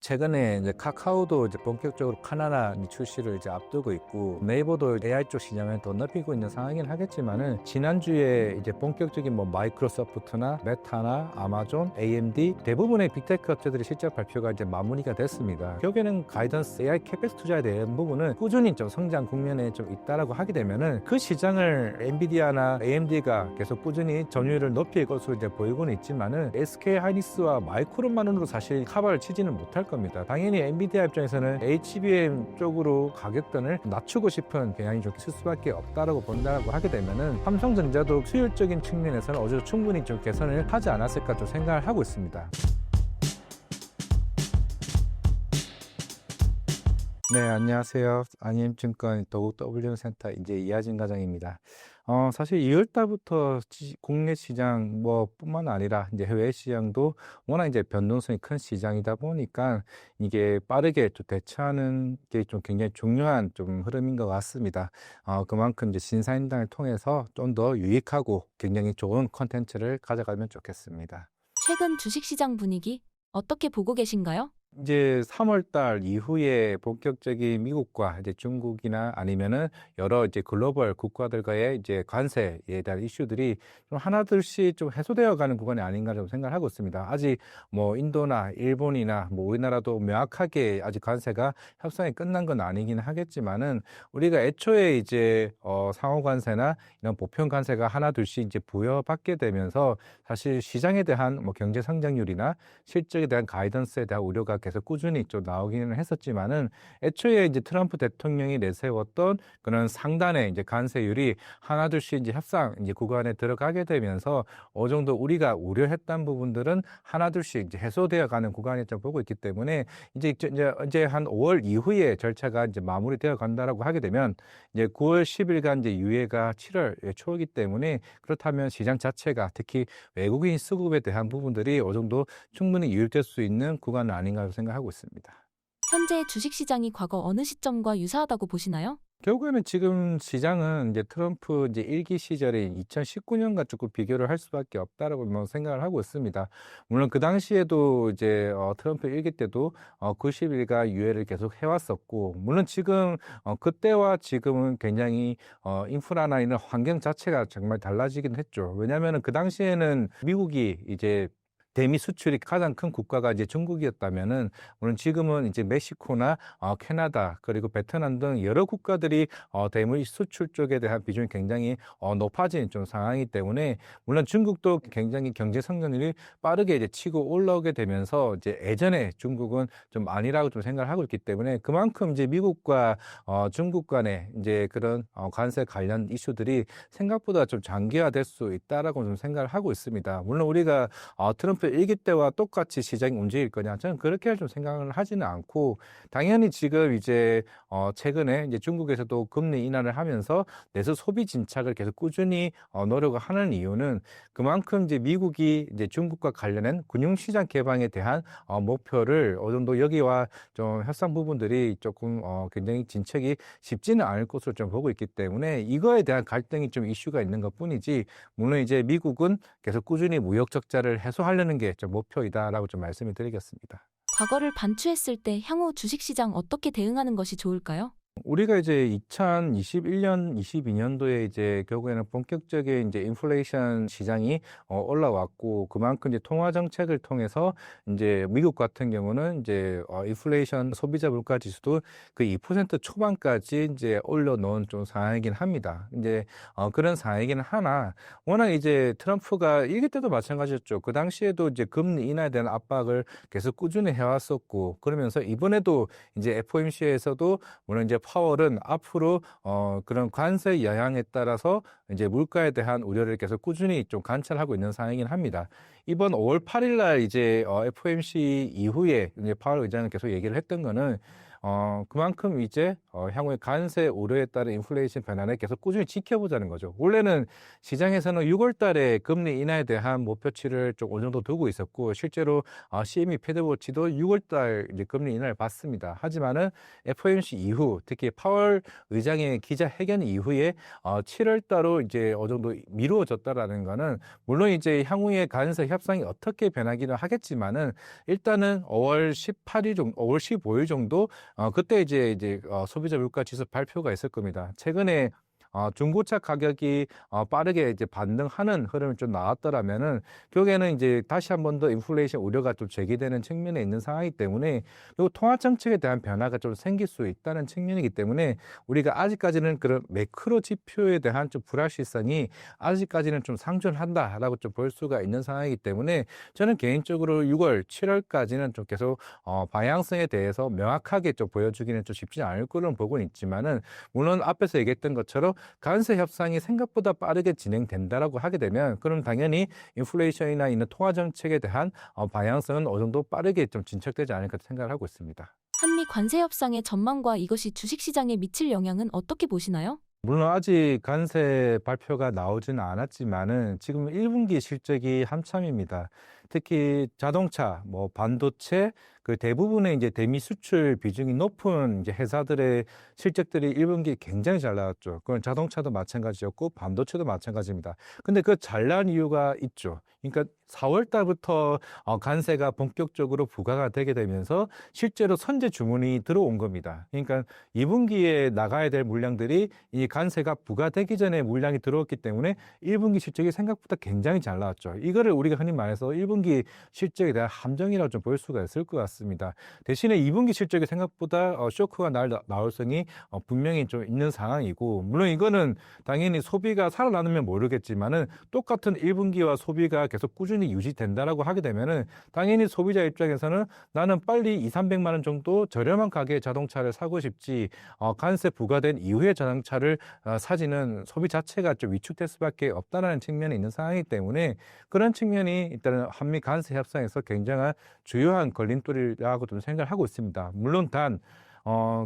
최근에 이제 카카오도 이제 본격적으로 카나다 출시를 이제 앞두고 있고, 네이버도 AI 쪽 시장을 더 넓히고 있는 상황이긴 하겠지만은, 지난주에 이제 본격적인 뭐 마이크로소프트나 메타나 아마존, AMD 대부분의 빅테크 업체들이 실적 발표가 이제 마무리가 됐습니다. 결국에는 가이던스 AI 캐pex 투자에 대한 부분은 꾸준히 좀 성장 국면에 좀 있다라고 하게 되면은, 그 시장을 엔비디아나 AMD가 계속 꾸준히 점유율을 높일 것으로 이제 보이고는 있지만은, SK 하이닉스와 마이크론만으로 사실 커버를 치지는 못할 겁니다. 당연히 엔비디아 입장에서는 HBM 쪽으로 가격대를 낮추고 싶은 경향이 좀 있을 수밖에 없다라고 본다고 하게 되면은, 삼성전자도 수율적인 측면에서는 어제 충분히 좀 개선을 하지 않았을까 좀 생각을 하고 있습니다. 네, 안녕하세요. 안림증권 도국 W센터 이제 이하진 과장입니다. 사실 2월 달부터 국내 시장 뿐만 아니라 이제 해외 시장도 워낙 이제 변동성이 큰 시장이다 보니까 이게 빠르게 좀 대처하는 게 좀 굉장히 중요한 좀 흐름인 것 같습니다. 그만큼 이제 신사임당을 통해서 좀 더 유익하고 굉장히 좋은 콘텐츠를 가져가면 좋겠습니다. 최근 주식시장 분위기 어떻게 보고 계신가요? 이제 3월 달 이후에 본격적인 미국과 이제 중국이나 아니면은 여러 이제 글로벌 국가들과의 이제 관세에 대한 이슈들이 좀 하나둘씩 좀 해소되어 가는 구간이 아닌가 좀 생각을 하고 있습니다. 아직 뭐 인도나 일본이나 뭐 우리나라도 명확하게 아직 관세가 협상이 끝난 건 아니긴 하겠지만은, 우리가 애초에 이제 상호 관세나 이런 보편 관세가 하나둘씩 이제 부여받게 되면서 사실 시장에 대한 뭐 경제 성장률이나 실적에 대한 가이던스에 대한 우려가 계속 꾸준히 좀 나오기는 했었지만은, 애초에 이제 트럼프 대통령이 내세웠던 그런 상단의 이제 관세율이 하나둘씩 이제 협상 이제 구간에 들어가게 되면서 어느 정도 우리가 우려했던 부분들은 하나둘씩 이제 해소되어 가는 구간에 좀 보고 있기 때문에, 이제 한 5월 이후에 절차가 이제 마무리되어 간다라고 하게 되면, 이제 9월 10일간 이제 유예가 7월 초이기 때문에, 그렇다면 시장 자체가 특히 외국인 수급에 대한 부분들이 어느 정도 충분히 유입될 수 있는 구간은 아닌가 생각하고 있습니다. 현재 주식시장이 과거 어느 시점과 유사하다고 보시나요? 결국에는 지금 시장은 이제 트럼프 이제 1기 시절인 2019년과 조금 비교를 할 수밖에 없다라고 뭐 생각을 하고 있습니다. 물론 그 당시에도 이제 트럼프 1기 때도 90일간 유예를 계속 해왔었고, 물론 지금 그때와 지금은 굉장히 인프라나 이런 환경 자체가 정말 달라지긴 했죠. 왜냐하면 그 당시에는 미국이 이제 대미 수출이 가장 큰 국가가 이제 중국이었다면은, 물론 지금은 이제 멕시코나 캐나다 그리고 베트남 등 여러 국가들이 대미 수출 쪽에 대한 비중이 굉장히 높아진 좀 상황이기 때문에, 물론 중국도 굉장히 경제 성장률이 빠르게 이제 치고 올라오게 되면서, 이제 예전에 중국은 좀 아니라고 좀 생각을 하고 있기 때문에, 그만큼 이제 미국과 중국 간의 이제 그런 관세 관련 이슈들이 생각보다 좀 장기화될 수 있다라고 좀 생각을 하고 있습니다. 물론 우리가 트럼프 1기 때와 똑같이 시장이 움직일 거냐, 저는 그렇게 좀 생각을 하지는 않고, 당연히 지금 이제 최근에 이제 중국에서도 금리 인하를 하면서 내수 소비 진착을 계속 꾸준히 노력을 하는 이유는, 그만큼 이제 미국이 이제 중국과 관련된 금융시장 개방에 대한 목표를 어느 정도 여기와 좀 협상 부분들이 조금 굉장히 진척이 쉽지는 않을 것으로 좀 보고 있기 때문에, 이거에 대한 갈등이 좀 이슈가 있는 것뿐이지, 물론 이제 미국은 계속 꾸준히 무역 적자를 해소하려는 게 좀 목표이다라고 좀 말씀을 드리겠습니다. 과거를 반추했을 때 향후 주식시장 어떻게 대응하는 것이 좋을까요? 우리가 이제 2021년, 22년도에 이제 결국에는 본격적인 이제 인플레이션 시장이 올라왔고, 그만큼 이제 통화 정책을 통해서 이제 미국 같은 경우는 이제 인플레이션 소비자 물가 지수도 그 2% 초반까지 이제 올려놓은 좀 상황이긴 합니다. 이제 그런 상황이긴 하나, 워낙 이제 트럼프가 이기 때도 마찬가지였죠. 그 당시에도 이제 금리 인하에 대한 압박을 계속 꾸준히 해왔었고, 그러면서 이번에도 이제 FOMC에서도 물론 이제 파월은 앞으로 그런 관세 영향에 따라서 이제 물가에 대한 우려를 계속 꾸준히 좀 관찰하고 있는 상황이긴 합니다. 이번 5월 8일 날 이제 FOMC 이후에 이제 파월 의장은 계속 얘기를 했던 거는, 그만큼 이제 향후에 관세 우려에 따른 인플레이션 변화를 계속 꾸준히 지켜보자는 거죠. 원래는 시장에서는 6월 달에 금리 인하에 대한 목표치를 좀 어느 정도 두고 있었고, 실제로 CME 패드워치도 6월 달 이제 금리 인하를 받습니다. 하지만은 FOMC 이후, 특히 파월 의장의 기자회견 이후에 7월 달로 이제 어느 정도 미루어졌다라는 거는, 물론 이제 향후에 관세 협상이 어떻게 변하기는 하겠지만은 일단은 5월 18일 정도, 5월 15일 정도 그때 이제 소비자 물가 지수 발표가 있을 겁니다. 최근에 중고차 가격이 빠르게 이제 반등하는 흐름이 좀 나왔더라면은 결국에는 이제 다시 한 번 더 인플레이션 우려가 좀 제기되는 측면에 있는 상황이기 때문에, 그리고 통화 정책에 대한 변화가 좀 생길 수 있다는 측면이기 때문에 우리가 아직까지는 그런 매크로 지표에 대한 좀 불확실성이 아직까지는 좀 상존한다라고 좀 볼 수가 있는 상황이기 때문에, 저는 개인적으로 6월, 7월까지는 좀 계속 방향성에 대해서 명확하게 좀 보여주기는 좀 쉽지 않을 거는 보고는 있지만은, 물론 앞에서 얘기했던 것처럼 관세 협상이 생각보다 빠르게 진행된다라고 하게 되면, 그럼 당연히 인플레이션이나 있는 통화 정책에 대한 방향성은 어느 정도 빠르게 좀 진척되지 않을까 생각을 하고 있습니다. 한미 관세 협상의 전망과 이것이 주식시장에 미칠 영향은 어떻게 보시나요? 물론 아직 관세 발표가 나오지는 않았지만은 지금 1분기 실적이 한참입니다. 특히 자동차, 뭐 반도체, 그 대부분의 이제 대미 수출 비중이 높은 이제 회사들의 실적들이 1분기 굉장히 잘 나왔죠. 그건 자동차도 마찬가지였고 반도체도 마찬가지입니다. 근데 그 잘난 이유가 있죠. 그러니까 4월 달부터 관세가 본격적으로 부과가 되게 되면서 실제로 선제 주문이 들어온 겁니다. 그러니까 2분기에 나가야 될 물량들이 이 관세가 부과되기 전에 물량이 들어왔기 때문에 1분기 실적이 생각보다 굉장히 잘 나왔죠. 이거를 우리가 흔히 말해서 1분기 실적에 대한 함정이라고 좀 볼 수가 있을 것 같습니다. 대신에 2분기 실적이 생각보다 쇼크가 날 나올성이 분명히 좀 있는 상황이고, 물론 이거는 당연히 소비가 살아나면 모르겠지만은 똑같은 1분기와 소비가 계속 꾸준히 유지된다라고 하게 되면은 당연히 소비자 입장에서는 나는 빨리 200~300만 원 정도 저렴한 가격의 자동차를 사고 싶지, 관세 부과된 이후에 자동차를 사지는 소비 자체가 좀 위축될 수밖에 없다는 측면이 있는 상황이기 때문에, 그런 측면이 일단은 한미 관세 협상에서 굉장한 주요한 걸림돌이라고 좀 생각을 하고 있습니다. 물론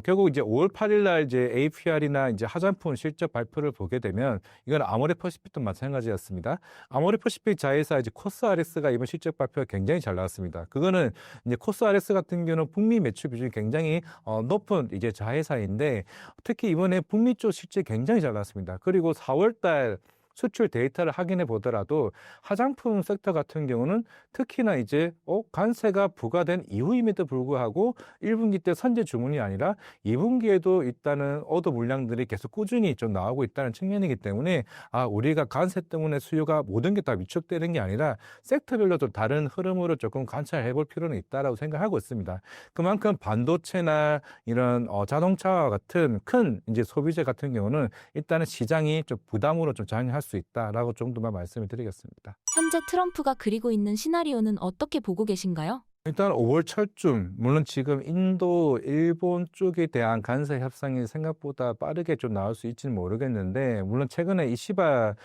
결국 이제 5월 8일 날 이제 APR이나 이제 화장품 실적 발표를 보게 되면, 이건 아모레퍼시픽도 마찬가지였습니다. 아모레퍼시픽 자회사 이제 코스RX가 이번 실적 발표가 굉장히 잘 나왔습니다. 그거는 이제 코스RX 같은 경우는 북미 매출 비중이 굉장히 높은 이제 자회사인데, 특히 이번에 북미 쪽 실적이 굉장히 잘 나왔습니다. 그리고 4월 달 수출 데이터를 확인해 보더라도 화장품 섹터 같은 경우는 특히나 이제 관세가 부과된 이후임에도 불구하고 1분기 때 선제 주문이 아니라 2분기에도 일단은 오더 물량들이 계속 꾸준히 좀 나오고 있다는 측면이기 때문에, 우리가 관세 때문에 수요가 모든 게 다 위축되는 게 아니라 섹터별로 좀 다른 흐름으로 조금 관찰해 볼 필요는 있다라고 생각하고 있습니다. 그만큼 반도체나 이런 자동차와 같은 큰 이제 소비재 같은 경우는 일단은 시장이 좀 부담으로 좀 작용할 수 있다라고 정도만 말씀을 드리겠습니다. 현재 트럼프가 그리고 있는 시나리오는 어떻게 보고 계신가요? 일단 5월 초쯤, 물론 지금 인도, 일본 쪽에 대한 관세 협상이 생각보다 빠르게 좀 나올 수 있지는 모르겠는데, 물론 최근에 이시바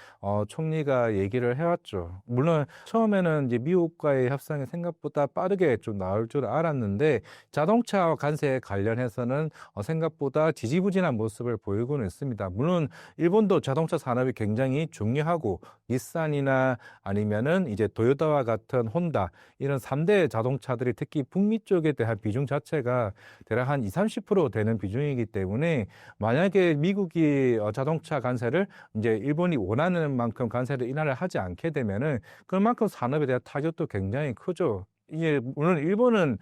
총리가 얘기를 해왔죠. 물론 처음에는 이제 미국과의 협상이 생각보다 빠르게 좀 나올 줄 알았는데, 자동차 관세 관련해서는 생각보다 지지부진한 모습을 보이고는 있습니다. 물론 일본도 자동차 산업이 굉장히 중요하고, 닛산이나 아니면은 이제 도요타와 같은 혼다, 이런 3대 자동차들이 특히 북미 쪽에 대한 비중 자체가 대략 한 20~30% 되는 비중이기 때문에, 만약에 미국이 자동차 관세를 이제 일본이 원하는 만큼 관세를 인하를 하지 않게 되면은 그만큼 산업에 대한 타격도 굉장히 크죠. 이게 물론 일본은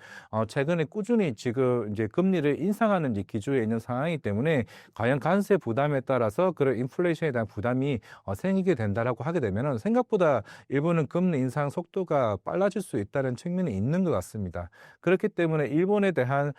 최근에 꾸준히 지금 이제 금리를 인상하는 이제 기조에 있는 상황이기 때문에, 과연 관세 부담에 따라서 그런 인플레이션에 대한 부담이 생기게 된다라고 하게 되면은 생각보다 일본은 금리 인상 속도가 빨라질 수 있다는 측면이 있는 것 같습니다. 그렇기 때문에 일본에 대한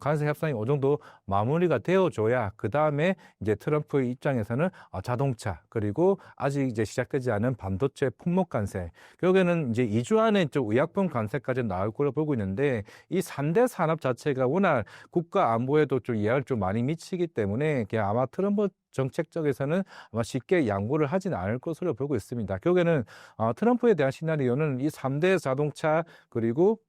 관세 협상이 어느 정도 마무리가 되어줘야 그 다음에 이제 트럼프 입장에서는 자동차, 그리고 아직 이제 시작되지 않은 반도체 품목 관세, 결국에는 이제 2주 안에 좀 의약품 관세까지 나올 걸로 보고 있는데, 이 3대 산업 자체가 워낙 국가 안보에도 좀 영향을 좀 많이 미치기 때문에 그냥 아마 트럼프 정책 쪽에서는 아마 쉽게 양보를 하지는 않을 것으로 보고 있습니다. 결국에는 트럼프에 대한 시나리오는 이 3대 자동차, 그리고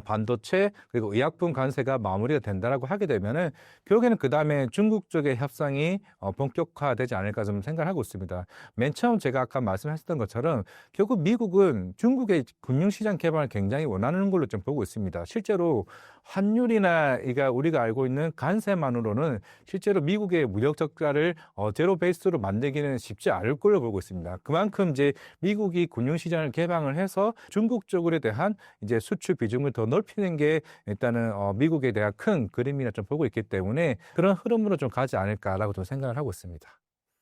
반도체 그리고 의약품 관세가 마무리가 된다라고 하게 되면은 결국에는 그다음에 중국 쪽의 협상이 본격화되지 않을까 좀 생각을 하고 있습니다. 맨 처음 제가 아까 말씀하셨던 것처럼 결국 미국은 중국의 금융시장 개방을 굉장히 원하는 걸로 좀 보고 있습니다. 실제로 환율이나 우리가 알고 있는 관세만으로는 실제로 미국의 무역 적자를 제로 베이스로 만들기는 쉽지 않을 걸로 보고 있습니다. 그만큼 이제 미국이 금융시장을 개방을 해서 중국 쪽에 대한 이제 수출 비중을 더 넓히는 게 일단은 미국에 대한 큰 그림이라 좀 보고 있기 때문에 그런 흐름으로 좀 가지 않을까라고 좀 생각을 하고 있습니다.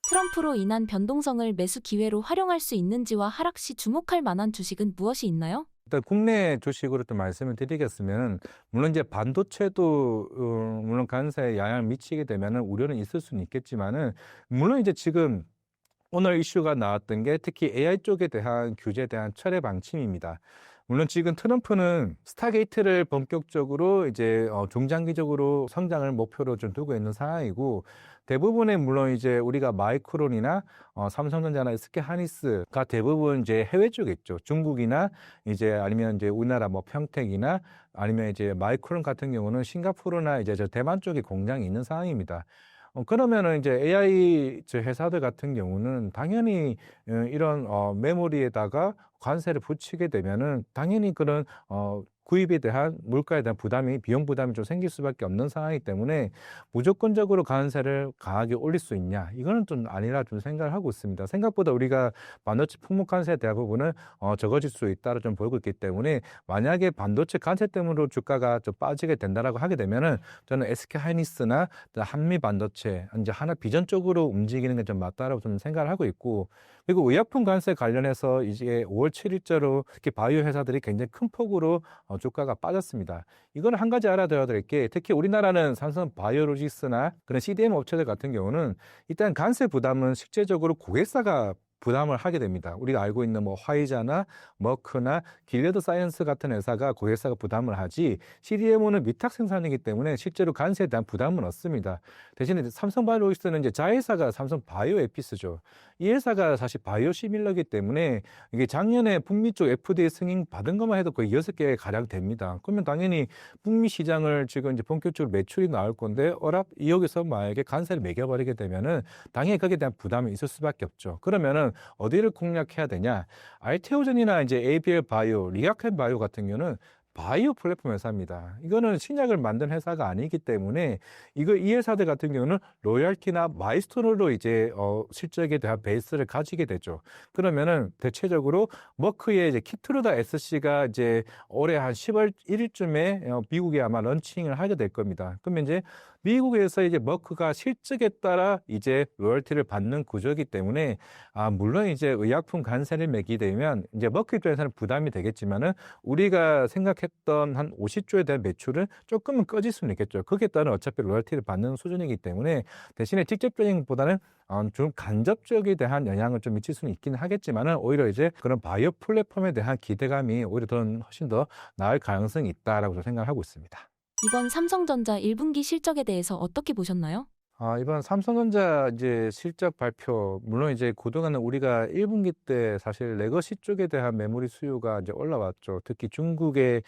트럼프로 인한 변동성을 매수 기회로 활용할 수 있는지와 하락 시 주목할 만한 주식은 무엇이 있나요? 일단 국내 주식으로 좀 말씀을 드리겠으면 물론 이제 반도체도 물론 관세에 영향을 미치게 되면은 우려는 있을 수는 있겠지만은 물론 이제 지금 오늘 이슈가 나왔던 게 특히 AI 쪽에 대한 규제에 대한 철회 방침입니다. 물론 지금 트럼프는 스타게이트를 본격적으로 이제 중장기적으로 성장을 목표로 좀 두고 있는 상황이고 대부분의 물론 이제 우리가 마이크론이나 삼성전자나 SK 하이닉스가 대부분 이제 해외 쪽에 있죠. 중국이나 이제 아니면 이제 우리나라 뭐 평택이나 아니면 이제 마이크론 같은 경우는 싱가포르나 이제 저 대만 쪽에 공장이 있는 상황입니다. 그러면은 이제 AI 저 회사들 같은 경우는 당연히 이런 메모리에다가 관세를 붙이게 되면은 당연히 그런 구입에 대한 물가에 대한 부담이 비용 부담이 좀 생길 수밖에 없는 상황이기 때문에 무조건적으로 관세를 강하게 올릴 수 있냐 이거는 좀 아니라 좀 생각을 하고 있습니다. 생각보다 우리가 반도체 품목 관세 대부분은 적어질 수 있다고 좀 보고 있기 때문에 만약에 반도체 관세 때문에 주가가 좀 빠지게 된다라고 하게 되면은 저는 SK 하이닉스나 한미 반도체 이제 하나 비전 쪽으로 움직이는 게 좀 맞다라고 좀 생각을 하고 있고 그리고 의약품 관세 관련해서 이제 5월 7일자로 특히 바이오 회사들이 굉장히 큰 폭으로 주가가 빠졌습니다. 이거는 한 가지 알아둬야 될 게 특히 우리나라는 삼성 바이오로직스나 그런 CDM 업체들 같은 경우는 일단 관세 부담은 실제적으로 고객사가 부담을 하게 됩니다. 우리가 알고 있는 뭐 화이자나 머크나 길레드 사이언스 같은 회사가 고객사가 부담을 하지 CDMO는 위탁 생산이기 때문에 실제로 관세에 대한 부담은 없습니다. 대신에 삼성 바이오로직스는 이제 자회사가 삼성 바이오에피스죠. 이 회사가 사실 바이오 시밀러기 때문에 이게 작년에 북미 쪽 FDA 승인 받은 것만 해도 거의 6개 가량 됩니다. 그러면 당연히 북미 시장을 지금 이제 본격적으로 매출이 나올 건데 여기서 만약에 관세를 매겨버리게 되면은 당연히 거기에 대한 부담이 있을 수밖에 없죠. 그러면은 어디를 공략해야 되냐? 알테오젠이나 이제 ABL 바이오, 리아켄 바이오 같은 경우는 바이오 플랫폼 회사입니다. 이거는 신약을 만든 회사가 아니기 때문에 이 회사들 같은 경우는 로열티나 마이스톤으로 이제 실적에 대한 베이스를 가지게 되죠. 그러면은 대체적으로 머크의 이제 키트루다 SC가 이제 올해 한 10월 1일쯤에 미국에 아마 런칭을 하게 될 겁니다. 그러면 이제 미국에서 이제 머크가 실적에 따라 이제 로열티를 받는 구조이기 때문에 물론 이제 의약품 관세를 매기게 되면 이제 머크 입장에서는 부담이 되겠지만은 우리가 생각했던 한 50조에 대한 매출은 조금은 꺼질 수는 있겠죠. 거기에 따른 어차피 로열티를 받는 수준이기 때문에 대신에 직접적인 것보다는 좀 간접적에 대한 영향을 좀 미칠 수는 있긴 하겠지만은 오히려 이제 그런 바이오 플랫폼에 대한 기대감이 오히려 훨씬 더 나을 가능성이 있다라고 생각을 하고 있습니다. 이번 삼성전자 1분기 실적에 대해서 어떻게 보셨나요? 이번 삼성전자 이제 실적 발표, 물론 이제 그동안은 우리가 1분기 때 사실 레거시 쪽에 대한 메모리 수요가 이제 올라왔죠. 특히 중국의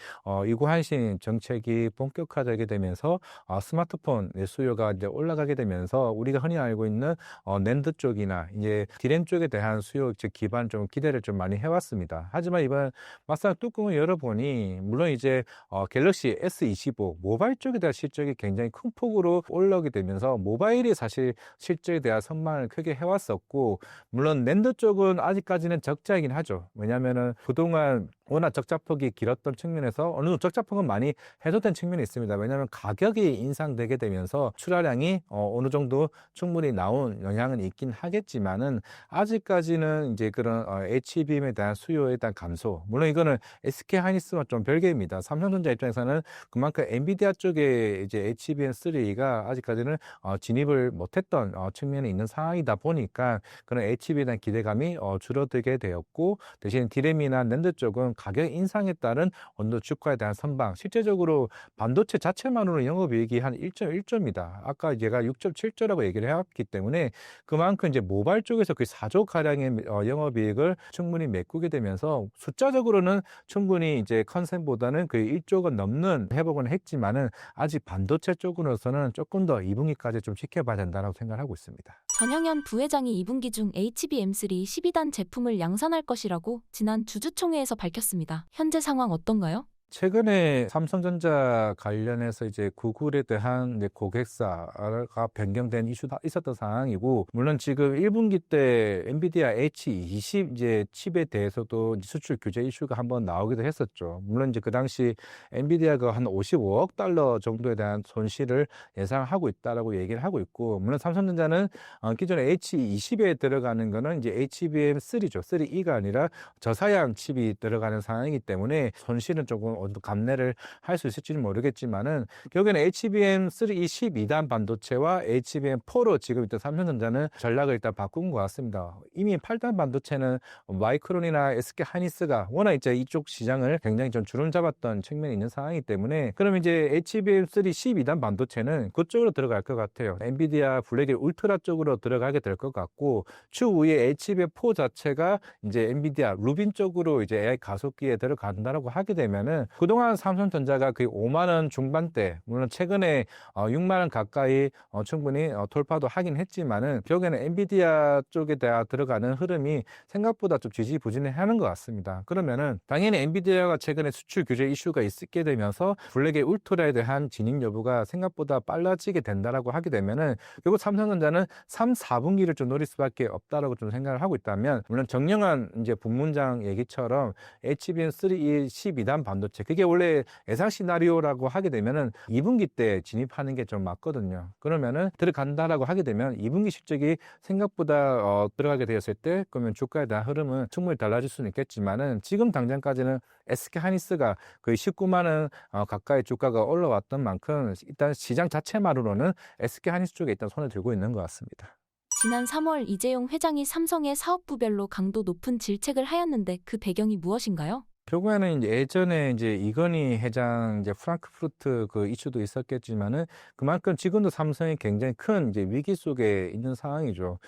이구한신 정책이 본격화되게 되면서 스마트폰 수요가 이제 올라가게 되면서 우리가 흔히 알고 있는 낸드 쪽이나 이제 디램 쪽에 대한 수요 즉 기반 좀 기대를 좀 많이 해왔습니다. 하지만 이번 막상 뚜껑을 열어보니 물론 이제 갤럭시 S25 모바일 쪽에 대한 실적이 굉장히 큰 폭으로 올라오게 되면서 모바일이 사실 실적에 대한 선망을 크게 해왔었고 물론 낸드 쪽은 아직까지는 적자이긴 하죠. 왜냐하면은 그동안 워낙 적자폭이 길었던 측면에서 어느 정도 적자폭은 많이 해소된 측면이 있습니다. 왜냐하면 가격이 인상되게 되면서 출하량이 어느 정도 충분히 나온 영향은 있긴 하겠지만은 아직까지는 이제 그런 HBM에 대한 수요에 대한 감소. 물론 이거는 SK 하이닉스와 좀 별개입니다. 삼성전자 입장에서는 그만큼 엔비디아 쪽에 이제 HBM3가 아직까지는 진입을 못했던 측면이 있는 상황이다 보니까 그런 HBM에 대한 기대감이 줄어들게 되었고 대신 디램이나 낸드 쪽은 가격 인상에 따른 원두 주가에 대한 선방, 실제적으로 반도체 자체만으로 영업이익이 한 1.1조입니다. 아까 제가 6.7조라고 얘기를 해왔기 때문에 그만큼 이제 모바일 쪽에서 그 4조 가량의 영업이익을 충분히 메꾸게 되면서 숫자적으로는 충분히 이제 컨센보다는 그 1조가 넘는 회복은 했지만은 아직 반도체 쪽으로서는 조금 더 2분기까지 좀 지켜봐야 된다고 생각하고 있습니다. 전영현 부회장이 2분기 중 HBM3 12단 제품을 양산할 것이라고 지난 주주총회에서 밝혔습니다. 현재 상황 어떤가요? 최근에 삼성전자 관련해서 이제 구글에 대한 이제 고객사가 변경된 이슈가 있었던 상황이고, 물론 지금 1분기 때 엔비디아 H20 이제 칩에 대해서도 수출 규제 이슈가 한번 나오기도 했었죠. 물론 이제 그 당시 엔비디아가 한 55억 달러 정도에 대한 손실을 예상하고 있다라고 얘기를 하고 있고, 물론 삼성전자는 기존에 H20에 들어가는 거는 이제 HBM3죠. 3E가 아니라 저사양 칩이 들어가는 상황이기 때문에 손실은 조금 어느 감내를 할 수 있을지는 모르겠지만은 결국에는 HBM3 12단 반도체와 HBM4로 지금 일단 삼성전자는 전략을 일단 바꾼 것 같습니다. 이미 8단 반도체는 마이크론이나 SK 하이닉스가 워낙 이제 이쪽 시장을 굉장히 좀 주름 잡았던 측면이 있는 상황이기 때문에, 그럼 이제 HBM3 12단 반도체는 그쪽으로 들어갈 것 같아요. 엔비디아 블랙의 울트라 쪽으로 들어가게 될 것 같고, 추후에 HBM4 자체가 이제 엔비디아 루빈 쪽으로 이제 AI 가속기에 들어간다라고 하게 되면은, 그동안 삼성전자가 거의 5만 원 중반대, 물론 최근에 6만 원 가까이 충분히 돌파도 하긴 했지만은 결국에는 엔비디아 쪽에 들어가는 흐름이 생각보다 좀 지지부진하는 것 같습니다. 그러면은 당연히 엔비디아가 최근에 수출 규제 이슈가 있게 되면서 블랙의 울트라에 대한 진입 여부가 생각보다 빨라지게 된다라고 하게 되면은 결국 삼성전자는 3, 4분기를 좀 노릴 수밖에 없다라고 좀 생각을 하고 있다면, 물론 정영환 이제 본문장 얘기처럼 HBM3 12단 반도체, 그게 원래 예상 시나리오라고 하게 되면은 2분기 때 진입하는 게 좀 맞거든요. 그러면은 들어간다라고 하게 되면 2분기 실적이 생각보다 들어가게 되었을 때, 그러면 주가에 대한 흐름은 충분히 달라질 수는 있겠지만은 지금 당장까지는 SK 하이닉스가 거의 19만 원 가까이 주가가 올라왔던 만큼 일단 시장 자체만으로는 SK 하이닉스 쪽에 일단 손을 들고 있는 것 같습니다. 지난 3월 이재용 회장이 삼성의 사업부별로 강도 높은 질책을 하였는데 그 배경이 무엇인가요? 결국에는 이제 예전에 이제 이건희 회장 이제 프랑크푸르트 그 이슈도 있었겠지만은 그만큼 지금도 삼성이 굉장히 큰 이제 위기 속에 있는 상황이죠.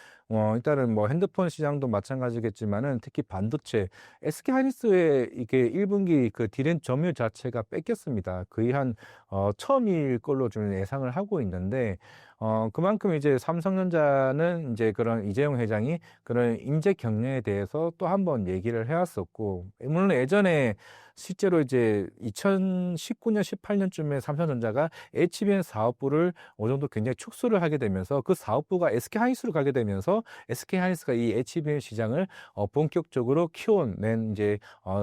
일단은 뭐 핸드폰 시장도 마찬가지겠지만은 특히 반도체, SK 하이닉스의 이게 1분기 그 디램 점유율 자체가 뺏겼습니다. 거의 한 처음일 걸로 좀 예상을 하고 있는데, 그만큼 이제 삼성전자는 이제 그런 이재용 회장이 그런 인재 경영에 대해서 또 한 번 얘기를 해왔었고, 물론 예전에 실제로 이제 2019년, 18년쯤에 삼성전자가 HBM 사업부를 어느 정도 굉장히 축소를 하게 되면서 그 사업부가 SK 하이닉스로 가게 되면서 SK 하이닉스가 이 HBM 시장을 본격적으로 키워낸 이제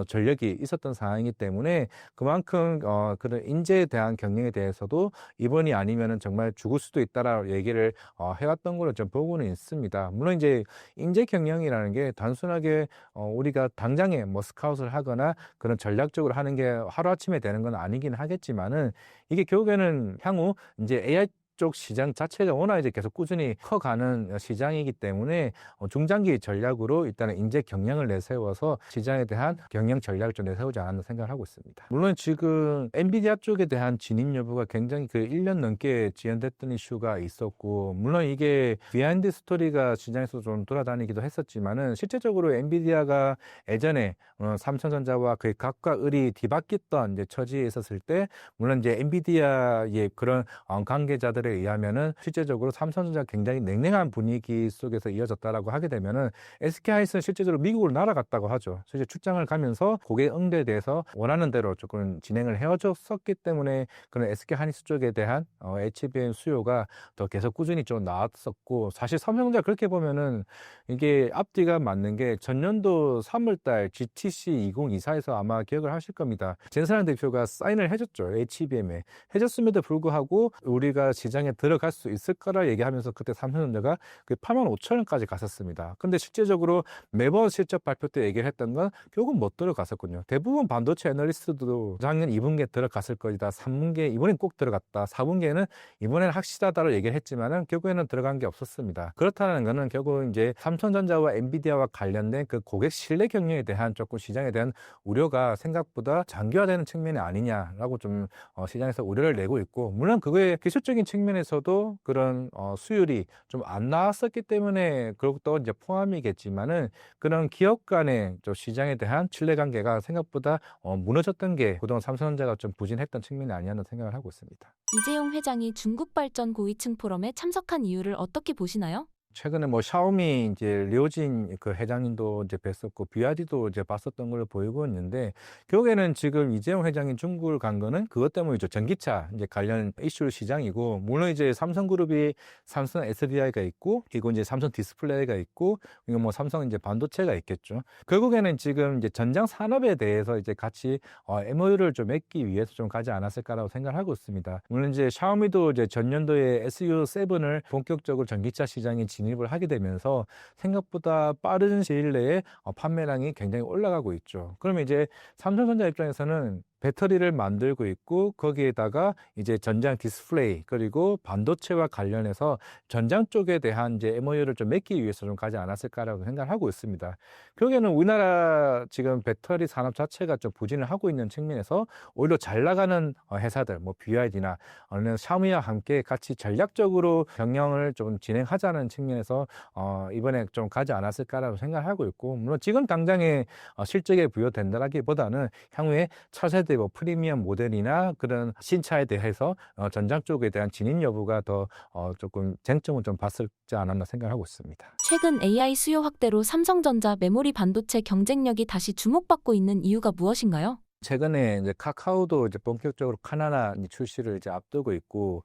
전력이 있었던 상황이기 때문에 그만큼 그런 인재에 대한 경영에 대해서도 이번이 아니면은 정말 죽을 수도 있다라고 얘기를 해왔던 걸로 좀 보고는 있습니다. 물론 이제 인재 경영이라는 게 단순하게 우리가 당장에 뭐 스카웃을 하거나 그런 전략적으로 하는 게 하루아침에 되는 건 아니긴 하겠지만은, 이게 결국에는 향후 이제 AI 쪽 시장 자체가 워낙 이제 계속 꾸준히 커가는 시장이기 때문에 중장기 전략으로 일단은 인재 경영을 내세워서 시장에 대한 경영 전략을 좀 내세우지 않았나 생각을 하고 있습니다. 물론 지금 엔비디아 쪽에 대한 진입 여부가 굉장히 그 1년 넘게 지연됐던 이슈가 있었고, 물론 이게 비하인드 스토리가 시장에서 좀 돌아다니기도 했었지만은 실제적으로 엔비디아가 예전에 삼성전자와 거의 각과 을이 뒤바뀌었던 이제 처지에 있었을 때, 물론 이제 엔비디아의 그런 관계자들 의하면은 실제적으로 삼성전자 굉장히 냉랭한 분위기 속에서 이어졌다라고 하게 되면은 SK 하이닉스는 실제적으로 미국으로 날아갔다고 하죠. 실제 출장을 가면서 고객 응대에 대해서 원하는 대로 조금 진행을 해줬었기 때문에 그런 SK 하이닉스 쪽에 대한 HBM 수요가 더 계속 꾸준히 좀 나왔었고, 사실 삼성전자 그렇게 보면은 이게 앞뒤가 맞는 게 전년도 3월달 GTC 2024에서 아마 기억을 하실 겁니다. 젠스랑 대표가 사인을 해줬죠. HBM에 해줬음에도 불구하고 우리가 시장 시장에 들어갈 수 있을 거라 얘기하면서 그때 삼성전자가 그 85,000원까지 갔었습니다. 근데 실제적으로 매번 실적 발표 때 얘기를 했던 건 결국은 못 들어갔었군요. 대부분 반도체 애널리스트도 작년 2분기에 들어갔을 거다. 3분기에 이번엔 꼭 들어갔다. 4분기에는 이번에는 확실하다고 얘기를 했지만은 결국에는 들어간 게 없었습니다. 그렇다는 거는 결국 이제 삼성전자와 엔비디아와 관련된 그 고객 신뢰 경영에 대한 조금 시장에 대한 우려가 생각보다 장기화되는 측면이 아니냐라고 좀 시장에서 우려를 내고 있고, 물론 그거의 기술적인 측면에서도 그런 수율이 좀 안 나왔었기 때문에 그것도 이제 포함이겠지만은 그런 기업 간의 좀 시장에 대한 신뢰관계가 생각보다 무너졌던 게 그동안 삼성전자가 좀 부진했던 측면이 아니었나 생각을 하고 있습니다. 이재용 회장이 중국 발전 고위층 포럼에 참석한 이유를 어떻게 보시나요? 최근에 뭐 샤오미 이제 류진 그 회장님도 이제 뵀었고 BYD도 이제 봤었던 걸로 보이고 있는데, 결국에는 지금 이재용 회장이 중국을 간 거는 그것 때문이죠. 전기차 이제 관련 이슈 시장이고, 물론 이제 삼성그룹이 삼성 SDI가 있고, 그리고 이제 삼성 디스플레이가 있고, 이거 뭐 삼성 이제 반도체가 있겠죠. 결국에는 지금 이제 전장 산업에 대해서 이제 같이 MOU를 좀 맺기 위해서 좀 가지 않았을까라고 생각을 하고 있습니다. 물론 이제 샤오미도 이제 전년도에 SU7을 본격적으로 전기차 시장에 진입을 하게 되면서 생각보다 빠른 시일 내에 판매량이 굉장히 올라가고 있죠. 그러면 이제 삼성전자 입장에서는 배터리를 만들고 있고, 거기에다가 이제 전장 디스플레이 그리고 반도체와 관련해서 전장 쪽에 대한 이제 MOU를 좀 맺기 위해서 좀 가지 않았을까라고 생각을 하고 있습니다. 결국에는 우리나라 지금 배터리 산업 자체가 좀 부진을 하고 있는 측면에서 오히려 잘 나가는 회사들, 뭐 BYD나 어느 샤오미와 함께 같이 전략적으로 경영을 좀 진행하자는 측면에서 이번에 좀 가지 않았을까라고 생각을 하고 있고, 물론 지금 당장에 실적에 부여된다라기보다는 향후에 차세대 뭐 프리미엄 모델이나 그런 신차에 대해서 전장 쪽에 대한 진입 여부가 더 조금 쟁점을 좀 봤을지 않았나 생각하고 있습니다. 최근 AI 수요 확대로 삼성전자 메모리 반도체 경쟁력이 다시 주목받고 있는 이유가 무엇인가요? 최근에 이제 카카오도 이제 본격적으로 카나나 출시를 이제 앞두고 있고,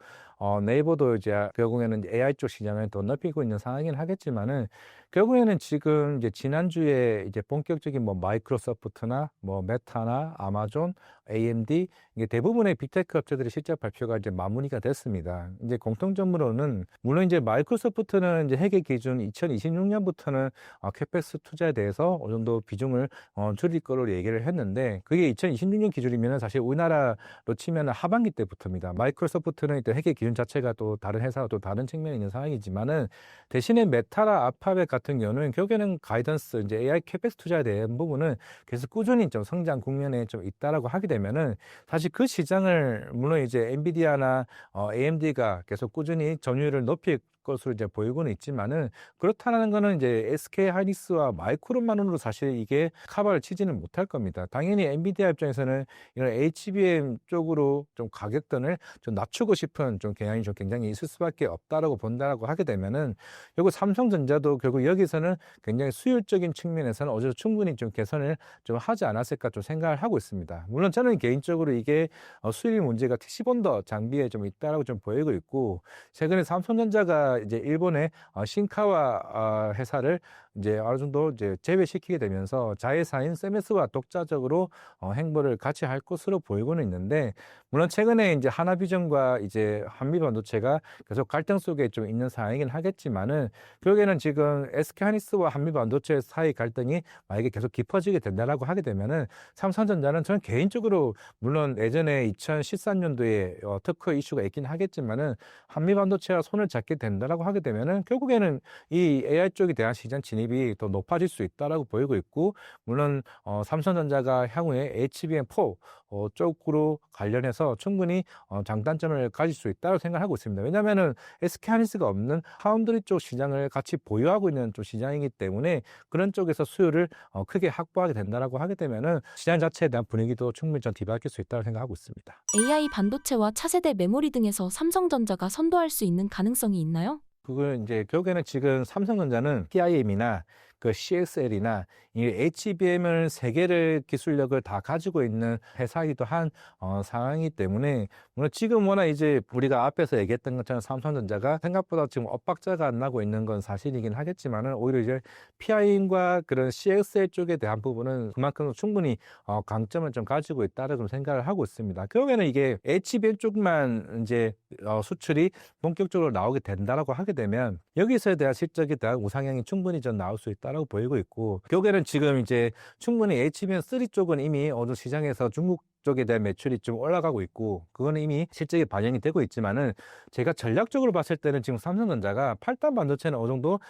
네이버도 이제 결국에는 AI 쪽 시장을 더 넓히고 있는 상황이긴 하겠지만은, 결국에는 지금 이제 지난주에 이제 본격적인 뭐 마이크로소프트나 뭐 메타나 아마존, AMD 이게 대부분의 빅테크 업체들의 실적 발표가 이제 마무리가 됐습니다. 이제 공통점으로는 물론 이제 마이크로소프트는 이제 회계 기준 2026년부터는 캐펙스 투자에 대해서 어느 정도 비중을 줄일 거로 얘기를 했는데, 그게 2026년 기준이면 사실 우리나라로 치면 하반기 때부터입니다. 마이크로소프트는 일단 회계 기준 자체가 또 다른 회사와 또 다른 측면이 있는 상황이지만은, 대신에 메타나 알파벳 같은 경우는 결국에는 가이던스 이제 AI 캐펙스 투자에 대한 부분은 계속 꾸준히 좀 성장 국면에 좀 있다라고 하게 되면은, 사실 그 시장을 물론 이제 엔비디아나 AMD가 계속 꾸준히 점유율을 높일 것으로 이제 보이고는 있지만은, 그렇다는 거는 이제 SK 하이닉스와 마이크론만으로 사실 이게 커버를 치지는 못할 겁니다. 당연히 엔비디아 입장에서는 이런 HBM 쪽으로 좀 가격등을 좀 낮추고 싶은 좀 경향이 좀 굉장히 있을 수밖에 없다라고 본다라고 하게 되면은, 결국 삼성전자도 결국 여기서는 굉장히 수율적인 측면에서는 어제 충분히 좀 개선을 좀 하지 않았을까 좀 생각을 하고 있습니다. 물론 저는 개인적으로 이게 수율 문제가 택시본더 장비에 좀 있다라고 좀 보이고 있고, 최근에 삼성전자가 이제 일본의 신카와 회사를 이제 어느 정도 이제 제외시키게 되면서 자회사인 세메스와 독자적으로 행보를 같이 할 것으로 보이고는 있는데, 물론 최근에 이제 하나비전과 이제 한미반도체가 계속 갈등 속에 좀 있는 상황이긴 하겠지만은, 결국에는 지금 SK하이닉스와 한미반도체 사이 갈등이 만약에 계속 깊어지게 된다라고 하게 되면은, 삼성전자는 저는 개인적으로 물론 예전에 2013년도에 특허 이슈가 있긴 하겠지만은, 한미반도체와 손을 잡게 된다라고 하게 되면은 결국에는 이 AI 쪽에 대한 시장 진입이 더 높아질 수 있다라고 보이고 있고, 물론 삼성전자가 향후에 HBM4 쪽으로 관련해서 충분히 장단점을 가질 수 있다고 생각하고 있습니다. 왜냐하면은 SK하이닉스가 없는 파운드리 쪽 시장을 같이 보유하고 있는 쪽 시장이기 때문에, 그런 쪽에서 수요를 크게 확보하게 된다라고 하게 되면은 시장 자체에 대한 분위기도 충분히 좀 뒤바뀔 수 있다고 생각하고 있습니다. AI 반도체와 차세대 메모리 등에서 삼성전자가 선도할 수 있는 가능성이 있나요? 그걸 이제 결국에는 지금 삼성전자는 PIM이나 그 CXL이나 이 HBM을 세 개를 기술력을 다 가지고 있는 회사이기도 한 상황이기 때문에 물론 지금 워낙 이제 우리가 앞에서 얘기했던 것처럼 삼성전자가 생각보다 지금 엇박자가 안 나고 있는 건 사실이긴 하겠지만은 오히려 이제 PIM과 그런 CXL 쪽에 대한 부분은 그만큼 충분히 강점을 좀 가지고 있다고 좀 생각을 하고 있습니다. 결국에는 이게 HBM 쪽만 이제 수출이 본격적으로 나오게 된다라고 하게 되면 여기서에 대한 실적에 대한 우상향이 충분히 좀 나올 수 있다라고 보이고 있고, 결국에는 지금 이제 충분히 HBM3 쪽은 이미 어느 시장에서 중국 쪽에 대한 매출이 좀 올라가고 있고 그거는 이미 실적에 반영이 되고 있지만은 제가 전략적으로 봤을 때는 지금 삼성전자가 8단 반도체는 어느 정도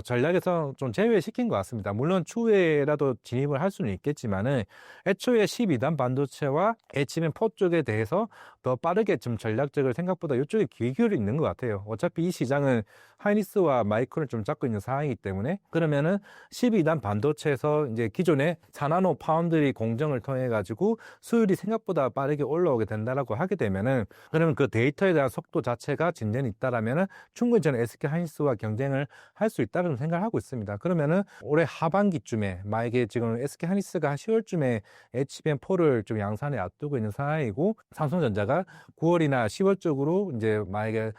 전략에서 좀 제외시킨 것 같습니다. 물론 추후에라도 진입을 할 수는 있겠지만은 애초에 12단 반도체와 HBM4 쪽에 대해서 더 빠르게 좀 전략적으로 생각보다 이쪽에 기울이 있는 것 같아요. 어차피 이 시장은 하이닉스와 마이크론을 좀 잡고 있는 상황이기 때문에 그러면은 12단 반도체에서 이제 기존의 4나노 파운드리 공정을 통해 가지고 수율이 생각보다 빠르게 올라오게 된다라고 하게 되면은 그러면 그 데이터에 대한 속도 자체가 진전이 있다라면은 충분히 저는 SK 하이닉스와 경쟁을 할 수 있다는 생각을 하고 있습니다. 그러면은 올해 하반기쯤에 만약에 지금 SK 하이닉스가 한 10월쯤에 HBM4를 좀 양산에 앞두고 있는 상황이고 삼성전자가 9월이나 10월 쪽으로 이제 만약에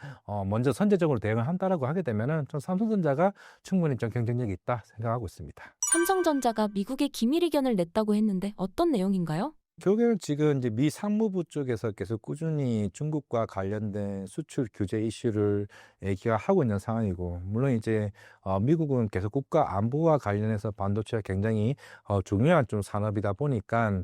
먼저 선제적으로 대응을 한다라고 하게 되면은 좀 삼성전자가 충분히 좀 경쟁력이 있다 생각하고 있습니다. 삼성전자가 미국에 기밀 의견을 냈다고 했는데 어떤 내용인가요? 결국에는 지금 이제 미 상무부 쪽에서 계속 꾸준히 중국과 관련된 수출 규제 이슈를 얘기가 하고 있는 상황이고, 물론 이제 미국은 계속 국가 안보와 관련해서 반도체가 굉장히 중요한 좀 산업이다 보니까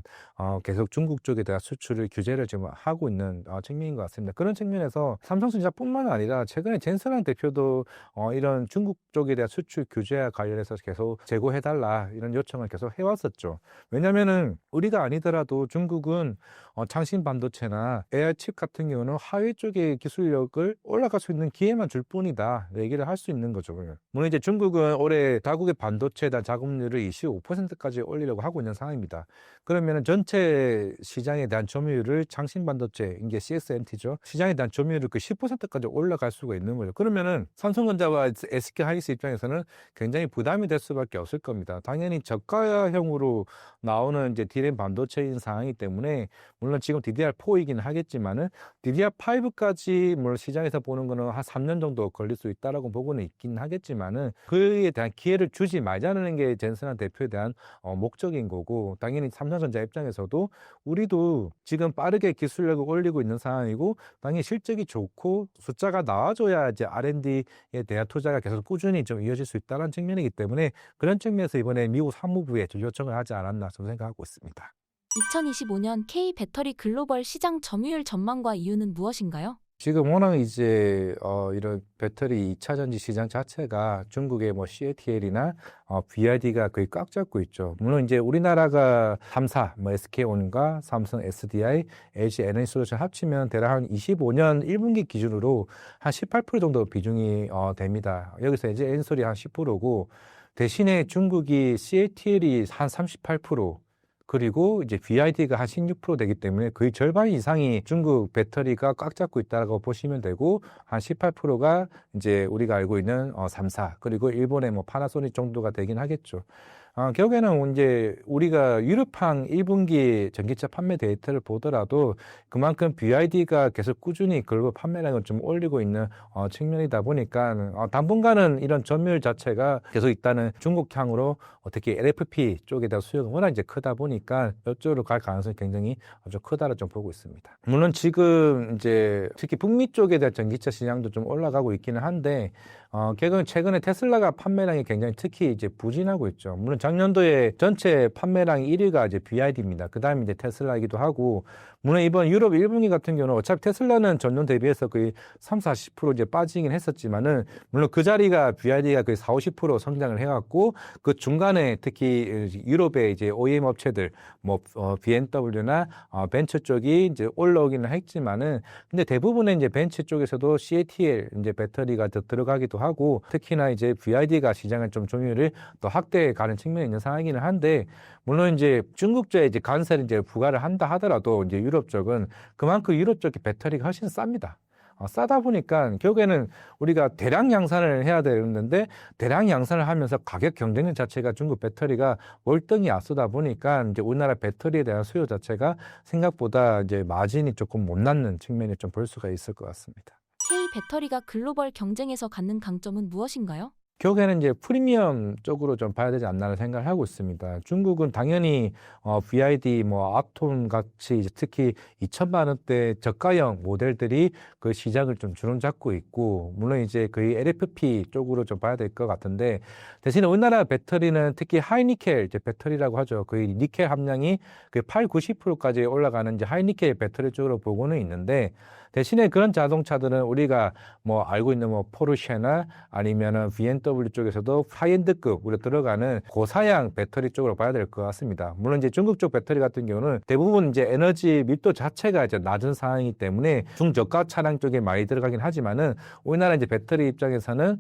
계속 중국 쪽에 대한 수출을 규제를 지금 하고 있는 측면인 것 같습니다. 그런 측면에서 삼성전자뿐만 아니라 최근에 젠슨한 대표도 이런 중국 쪽에 대한 수출 규제와 관련해서 계속 제고해달라 이런 요청을 계속 해왔었죠. 왜냐면은 우리가 아니더라도 중국은 창신 반도체나 AI 칩 같은 경우는 하위 쪽의 기술력을 올라갈 수 있는 기회만 줄 뿐이다 얘기를 할 수 있는 거죠. 물론 이제 중국은 올해 자국의 반도체에 대한 자금률을 25%까지 올리려고 하고 있는 상황입니다. 그러면 전체 시장에 대한 점유율을 창신 반도체, 이게 CXMT죠. 시장에 대한 점유율을 그 10%까지 올라갈 수가 있는 거죠. 그러면은 삼성전자와 SK 하이닉스 입장에서는 굉장히 부담이 될 수밖에 없을 겁니다. 당연히 저가형으로 나오는 이제 D램 반도체인 상황이기 때문에 물론 지금 DDR4이긴 하겠지만은 DDR5까지 물론 시장에서 보는 거는 한 3년 정도 걸릴 수 있다라고 보고는 있긴 하겠지만은 그에 대한 기회를 주지 말자는 게 젠슨한 대표에 대한 목적인 거고, 당연히 삼성전자 입장에서도 우리도 지금 빠르게 기술력을 올리고 있는 상황이고 당연히 실적이 좋고 숫자가 나와줘야 이제 R&D에 대한 투자가 계속 꾸준히 좀 이어질 수 있다는 측면이기 때문에 그런 측면에서 이번에 미국 상무부에 좀 요청을 하지 않았나 좀 생각하고 있습니다. 2025년 K 배터리 글로벌 시장 점유율 전망과 이유는 무엇인가요? 지금 워낙 이제 이런 배터리 2차 전지 시장 자체가 중국의 뭐 CATL이나 BYD가 거의 꽉 잡고 있죠. 물론 이제 우리나라가 3사, 뭐 SK온과 삼성 SDI, LG 에너지솔루션 합치면 대략 한 25년 1분기 기준으로 한 18% 정도 비중이 됩니다. 여기서 이제 엔솔이 한 10%고 대신에 중국이 CATL이 한 38%, 그리고 이제 BYD가 한 16% 되기 때문에 거의 절반 이상이 중국 배터리가 꽉 잡고 있다고 보시면 되고, 한 18%가 이제 우리가 알고 있는 3사, 그리고 일본의 뭐 파나소닉 정도가 되긴 하겠죠. 결국에는 이제 우리가 유럽항 1분기 전기차 판매 데이터를 보더라도 그만큼 BYD가 계속 꾸준히 글로벌 판매량을 좀 올리고 있는 측면이다 보니까 당분간은 이런 점유율 자체가 계속 있다는 중국향으로 특히 LFP 쪽에 대한 수요가 워낙 이제 크다 보니까 이쪽으로 갈 가능성이 굉장히 아주 크다고 좀 보고 있습니다. 물론 지금 이제 특히 북미 쪽에 대한 전기차 시장도 좀 올라가고 있기는 한데 최근에 테슬라가 판매량이 굉장히 특히 이제 부진하고 있죠. 물론 작년도에 전체 판매량 1위가 이제 BYD입니다. 그 다음에 이제 테슬라이기도 하고, 물론 이번 유럽 1분기 같은 경우는 어차피 테슬라는 전년 대비해서 거의 30-40% 이제 빠지긴 했었지만은, 물론 그 자리가 BYD가 거의 40-50% 성장을 해갖고, 그 중간에 특히 유럽의 이제 OEM 업체들, 뭐, BMW나 벤츠 쪽이 이제 올라오기는 했지만은, 근데 대부분의 이제 벤츠 쪽에서도 CATL 이제 배터리가 더 들어가기도 하고, 특히나 이제 BYD가 시장을 좀 점유율을 더 확대해 가는 측면이 있는 상황이기는 한데, 물론 이제 중국제에 이제 관세를 이제 부과를 한다 하더라도 이제 유럽 쪽은 그만큼 유럽 쪽의 배터리가 훨씬 쌉니다. 싸다 보니까 결국에는 우리가 대량 양산을 해야 되는데 대량 양산을 하면서 가격 경쟁력 자체가 중국 배터리가 월등히 앞서다 보니까 이제 우리나라 배터리에 대한 수요 자체가 생각보다 이제 마진이 조금 못 낳는 측면이 좀 볼 수가 있을 것 같습니다. K 배터리가 글로벌 경쟁에서 갖는 강점은 무엇인가요? 결국에는 이제 프리미엄 쪽으로 좀 봐야 되지 않나를 생각을 하고 있습니다. 중국은 당연히 BYD, 아톰 같이 이제 특히 2천만 원대 저가형 모델들이 그 시장을 좀 주름잡고 있고, 물론 이제 거의 LFP 쪽으로 좀 봐야 될 것 같은데, 대신에 우리나라 배터리는 특히 하이니켈 이제 배터리라고 하죠. 거의 니켈 함량이 그 8, 90%까지 올라가는 이제 하이니켈 배터리 쪽으로 보고는 있는데, 대신에 그런 자동차들은 우리가 알고 있는 포르쉐나 아니면은 BMW 쪽에서도 하이엔드급 우리가 들어가는 고사양 배터리 쪽으로 봐야 될 것 같습니다. 물론 이제 중국 쪽 배터리 같은 경우는 대부분 이제 에너지 밀도 자체가 이제 낮은 상황이기 때문에 중저가 차량 쪽에 많이 들어가긴 하지만은 우리나라 이제 배터리 입장에서는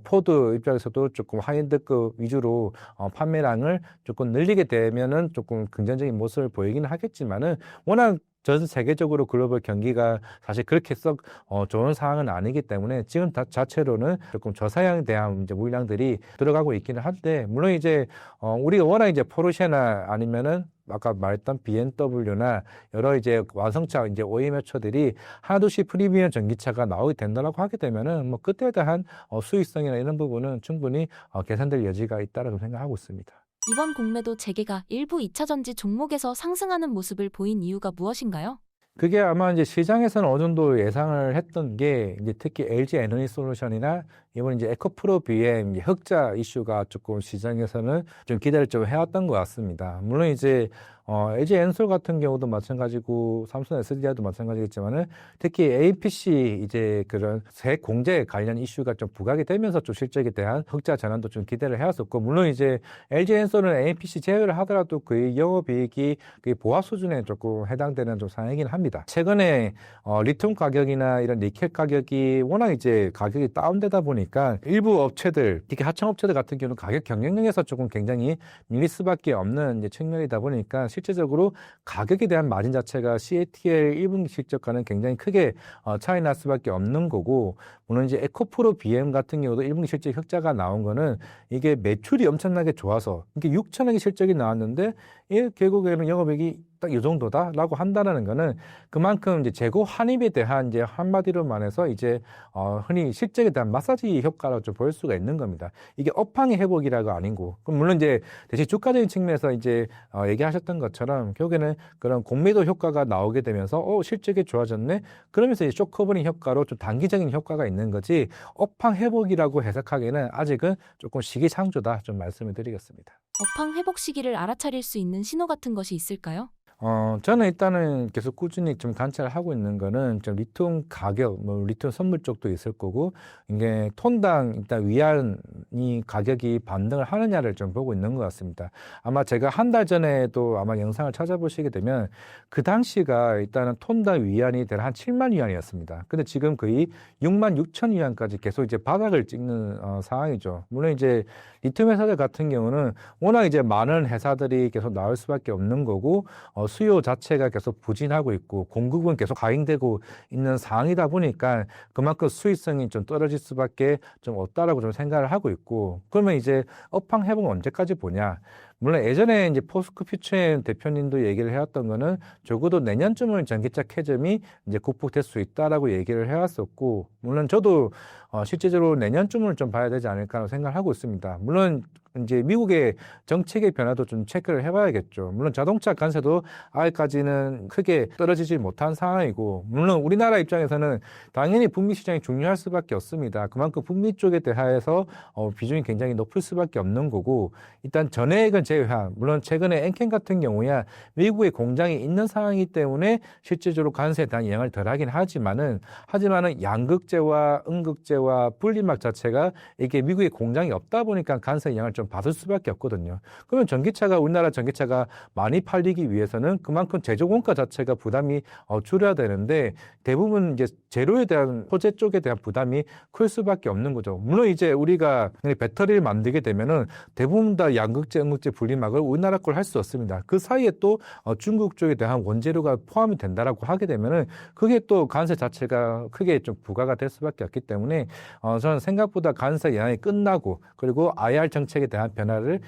포드 입장에서도 조금 하이엔드급 위주로 판매량을 조금 늘리게 되면은 조금 긍정적인 모습을 보이기는 하겠지만은 워낙 전 세계적으로 글로벌 경기가 사실 그렇게 썩 좋은 상황은 아니기 때문에 지금 자체로는 조금 저사양에 대한 이제 물량들이 들어가고 있기는 한데, 물론 이제 우리가 워낙 이제 포르쉐나 아니면은 아까 말했던 BMW나 여러 이제 완성차 이제 OEM 회사들이 하나둘씩 프리미엄 전기차가 나오게 된다라고 하게 되면은 그때에 대한 수익성이나 이런 부분은 충분히 개선될 여지가 있다라고 생각하고 있습니다. 이번 공매도 재개가 일부 2차 전지 종목에서 상승하는 모습을 보인 이유가 무엇인가요? 그게 아마 이제 시장에서는 어느 정도 예상을 했던 게 이제 특히 LG 에너지 솔루션이나 이번 이제 에코프로 BM 흑자 이슈가 조금 시장에서는 좀 기대를 좀 해왔던 것 같습니다. 물론 이제 LG 엔솔 같은 경우도 마찬가지고 삼성 SDI도 마찬가지겠지만은 특히 APC 이제 그런 세 공제 관련 이슈가 좀 부각이 되면서 좀 실적에 대한 흑자 전환도 좀 기대를 해왔었고, 물론 이제 LG 엔솔은 APC 제외를 하더라도 거의 영업이익이 거의 보합 수준에 조금 해당되는 좀 상황이긴 합니다. 최근에 리튬 가격이나 이런 니켈 가격이 워낙 이제 가격이 다운되다 보니까 일부 업체들, 특히 하청 업체들 같은 경우는 가격 경쟁력에서 조금 굉장히 밀릴 수밖에 없는 이제 측면이다 보니까 실제적으로 가격에 대한 마진 자체가 CATL 1분기 실적과는 굉장히 크게 차이 날 수밖에 없는 거고, 물론 이제 에코프로 BM 같은 경우도 1분기 실적 흑자가 나온 거는 이게 매출이 엄청나게 좋아서 이게 6천억의 실적이 나왔는데 결국에는 영업이익이 딱 이 정도다라고 한다는 거는 그만큼 이제 재고 환입에 대한 이제 한마디로 말해서 이제 흔히 실적에 대한 마사지 효과로 좀 볼 수가 있는 겁니다. 이게 업황의 회복이라고 아니고, 그럼 물론 이제 대신 주가적인 측면에서 이제 얘기하셨던 것처럼 결국에는 그런 공매도 효과가 나오게 되면서 실적이 좋아졌네. 그러면서 이제 쇼커버링 효과로 좀 단기적인 효과가 있는 거지 업황 회복이라고 해석하기에는 아직은 조금 시기상조다 좀 말씀을 드리겠습니다. 업황 회복 시기를 알아차릴 수 있는 신호 같은 것이 있을까요? 저는 일단은 계속 꾸준히 좀 관찰을 하고 있는 거는 좀 리튬 가격, 리튬 선물 쪽도 있을 거고, 이게 톤당 일단 위안이 가격이 반등을 하느냐를 좀 보고 있는 것 같습니다. 아마 제가 한 달 전에도 아마 영상을 찾아보시게 되면 그 당시가 일단은 톤당 위안이 대략 한 7만 위안이었습니다. 근데 지금 거의 6만 6천 위안까지 계속 이제 바닥을 찍는 상황이죠. 물론 이제 리튬 회사들 같은 경우는 워낙 이제 많은 회사들이 계속 나올 수밖에 없는 거고, 수요 자체가 계속 부진하고 있고 공급은 계속 과잉되고 있는 상황이다 보니까 그만큼 수익성이 좀 떨어질 수밖에 좀 없다라고 좀 생각을 하고 있고, 그러면 이제 업황 회복은 언제까지 보냐? 물론 예전에 이제 포스코 퓨처엠 대표님도 얘기를 해왔던 거는 적어도 내년쯤은 전기차 캐즘이 이제 극복될 수 있다라고 얘기를 해왔었고, 물론 저도 실제적으로 내년쯤을 좀 봐야 되지 않을까 생각을 하고 있습니다. 물론 이제 미국의 정책의 변화도 좀 체크를 해봐야겠죠. 물론 자동차 관세도 아직까지는 크게 떨어지지 못한 상황이고, 물론 우리나라 입장에서는 당연히 북미 시장이 중요할 수밖에 없습니다. 그만큼 북미 쪽에 대하여서 비중이 굉장히 높을 수밖에 없는 거고, 일단 전액은 제외한, 물론 최근에 엔캔 같은 경우야 미국의 공장이 있는 상황이기 때문에 실질적으로 관세에 대한 영향을 덜하긴 하지만은 양극재와 음극재와 분리막 자체가 이게 미국의 공장이 없다 보니까 관세 영향을 좀 받을 수밖에 없거든요. 그러면 우리나라 전기차가 많이 팔리기 위해서는 그만큼 제조 원가 자체가 부담이 줄여야 되는데, 대부분 이제 재료에 대한 소재 쪽에 대한 부담이 클 수밖에 없는 거죠. 물론 이제 우리가 배터리를 만들게 되면은 대부분 다 양극재, 음극재, 분리막을 우리나라 걸 할 수 없습니다. 그 사이에 또 중국 쪽에 대한 원재료가 포함이 된다라고 하게 되면은 그게 또 관세 자체가 크게 좀 부과가 될 수밖에 없기 때문에 저는 생각보다 관세 예상이 끝나고 그리고 IR 정책에 대한 변화를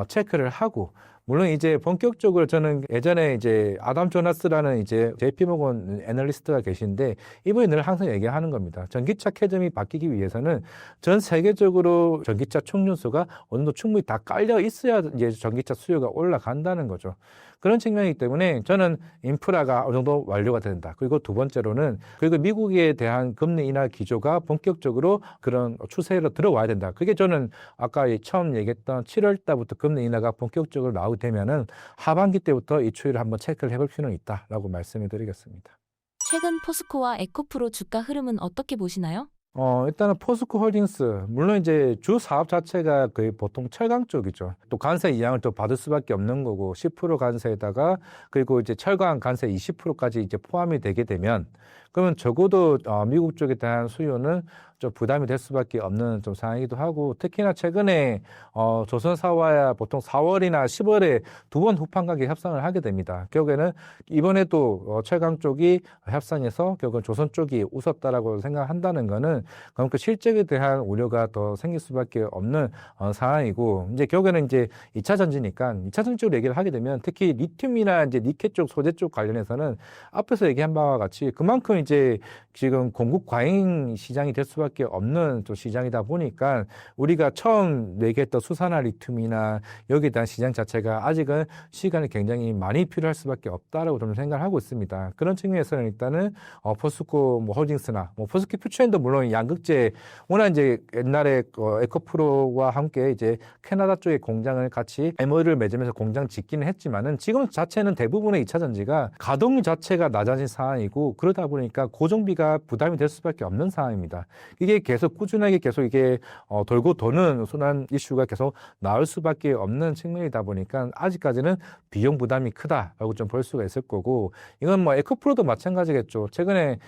체크를 하고 물론 이제 본격적으로 저는 예전에 이제 아담 조나스라는 이제 JP모건 애널리스트가 계신데 이분이 늘 항상 얘기하는 겁니다. 전기차 캐즘이 바뀌기 위해서는 전 세계적으로 전기차 충전소가 어느 정도 충분히 다 깔려 있어야 이제 전기차 수요가 올라간다는 거죠. 그런 측면이기 때문에 저는 인프라가 어느 정도 완료가 된다. 그리고 두 번째로는 그리고 미국에 대한 금리 인하 기조가 본격적으로 그런 추세로 들어와야 된다. 그게 저는 아까 처음 얘기했던 7월 달부터 금리 인하가 본격적으로 나오게 되면은 하반기 때부터 이 추이를 한번 체크를 해볼 필요는 있다라고 말씀을 드리겠습니다. 최근 포스코와 에코프로 주가 흐름은 어떻게 보시나요? 일단은 포스코 홀딩스, 물론 이제 주 사업 자체가 거의 보통 철강 쪽이죠. 또 관세 이양을 또 받을 수밖에 없는 거고, 10% 관세에다가, 그리고 이제 철강 관세 20%까지 이제 포함이 되게 되면, 그러면 적어도 미국 쪽에 대한 수요는 좀 부담이 될 수밖에 없는 좀 상황이기도 하고, 특히나 최근에 조선사와야 보통 4월이나 10월에 두 번 후판 가격 협상을 하게 됩니다. 결국에는 이번에도 철강 쪽이 협상에서 결국은 조선 쪽이 웃었다라고 생각한다는 거는 그만큼 실적에 대한 우려가 더 생길 수밖에 없는 상황이고, 이제 결국에는 이제 2차 전지니까 2차 전지 쪽으로 얘기를 하게 되면 특히 리튬이나 이제 니켈 쪽 소재 쪽 관련해서는 앞에서 얘기한 바와 같이 그만큼 이제 지금 공급 과잉 시장이 될 수밖에 없는 또 시장이다 보니까 우리가 처음 얘기했던 수산화 리튬이나 여기에 대한 시장 자체가 아직은 시간이 굉장히 많이 필요할 수밖에 없다라고 저는 생각을 하고 있습니다. 그런 측면에서는 일단은 포스코 뭐 홀딩스나 뭐 포스코 퓨처엔도 물론 양극재 워낙 이제 옛날에 에코프로와 함께 이제 캐나다 쪽에 공장을 같이 MOU를 맺으면서 공장 짓기는 했지만은 지금 자체는 대부분의 2차 전지가 가동률 자체가 낮아진 상황이고 그러다 보니까 고정비가 부담이 될 수밖에 없는 상황입니다. 이게 계속 꾸준하게 계속 이게 돌고 도는 순환 이슈가 계속 나올 수밖에 없는 측면이다 보니까 아직까지는 비용 부담이 크다라고 좀 볼 수가 있을 거고 이건 뭐 에코프로도 마찬가지겠죠. 최근에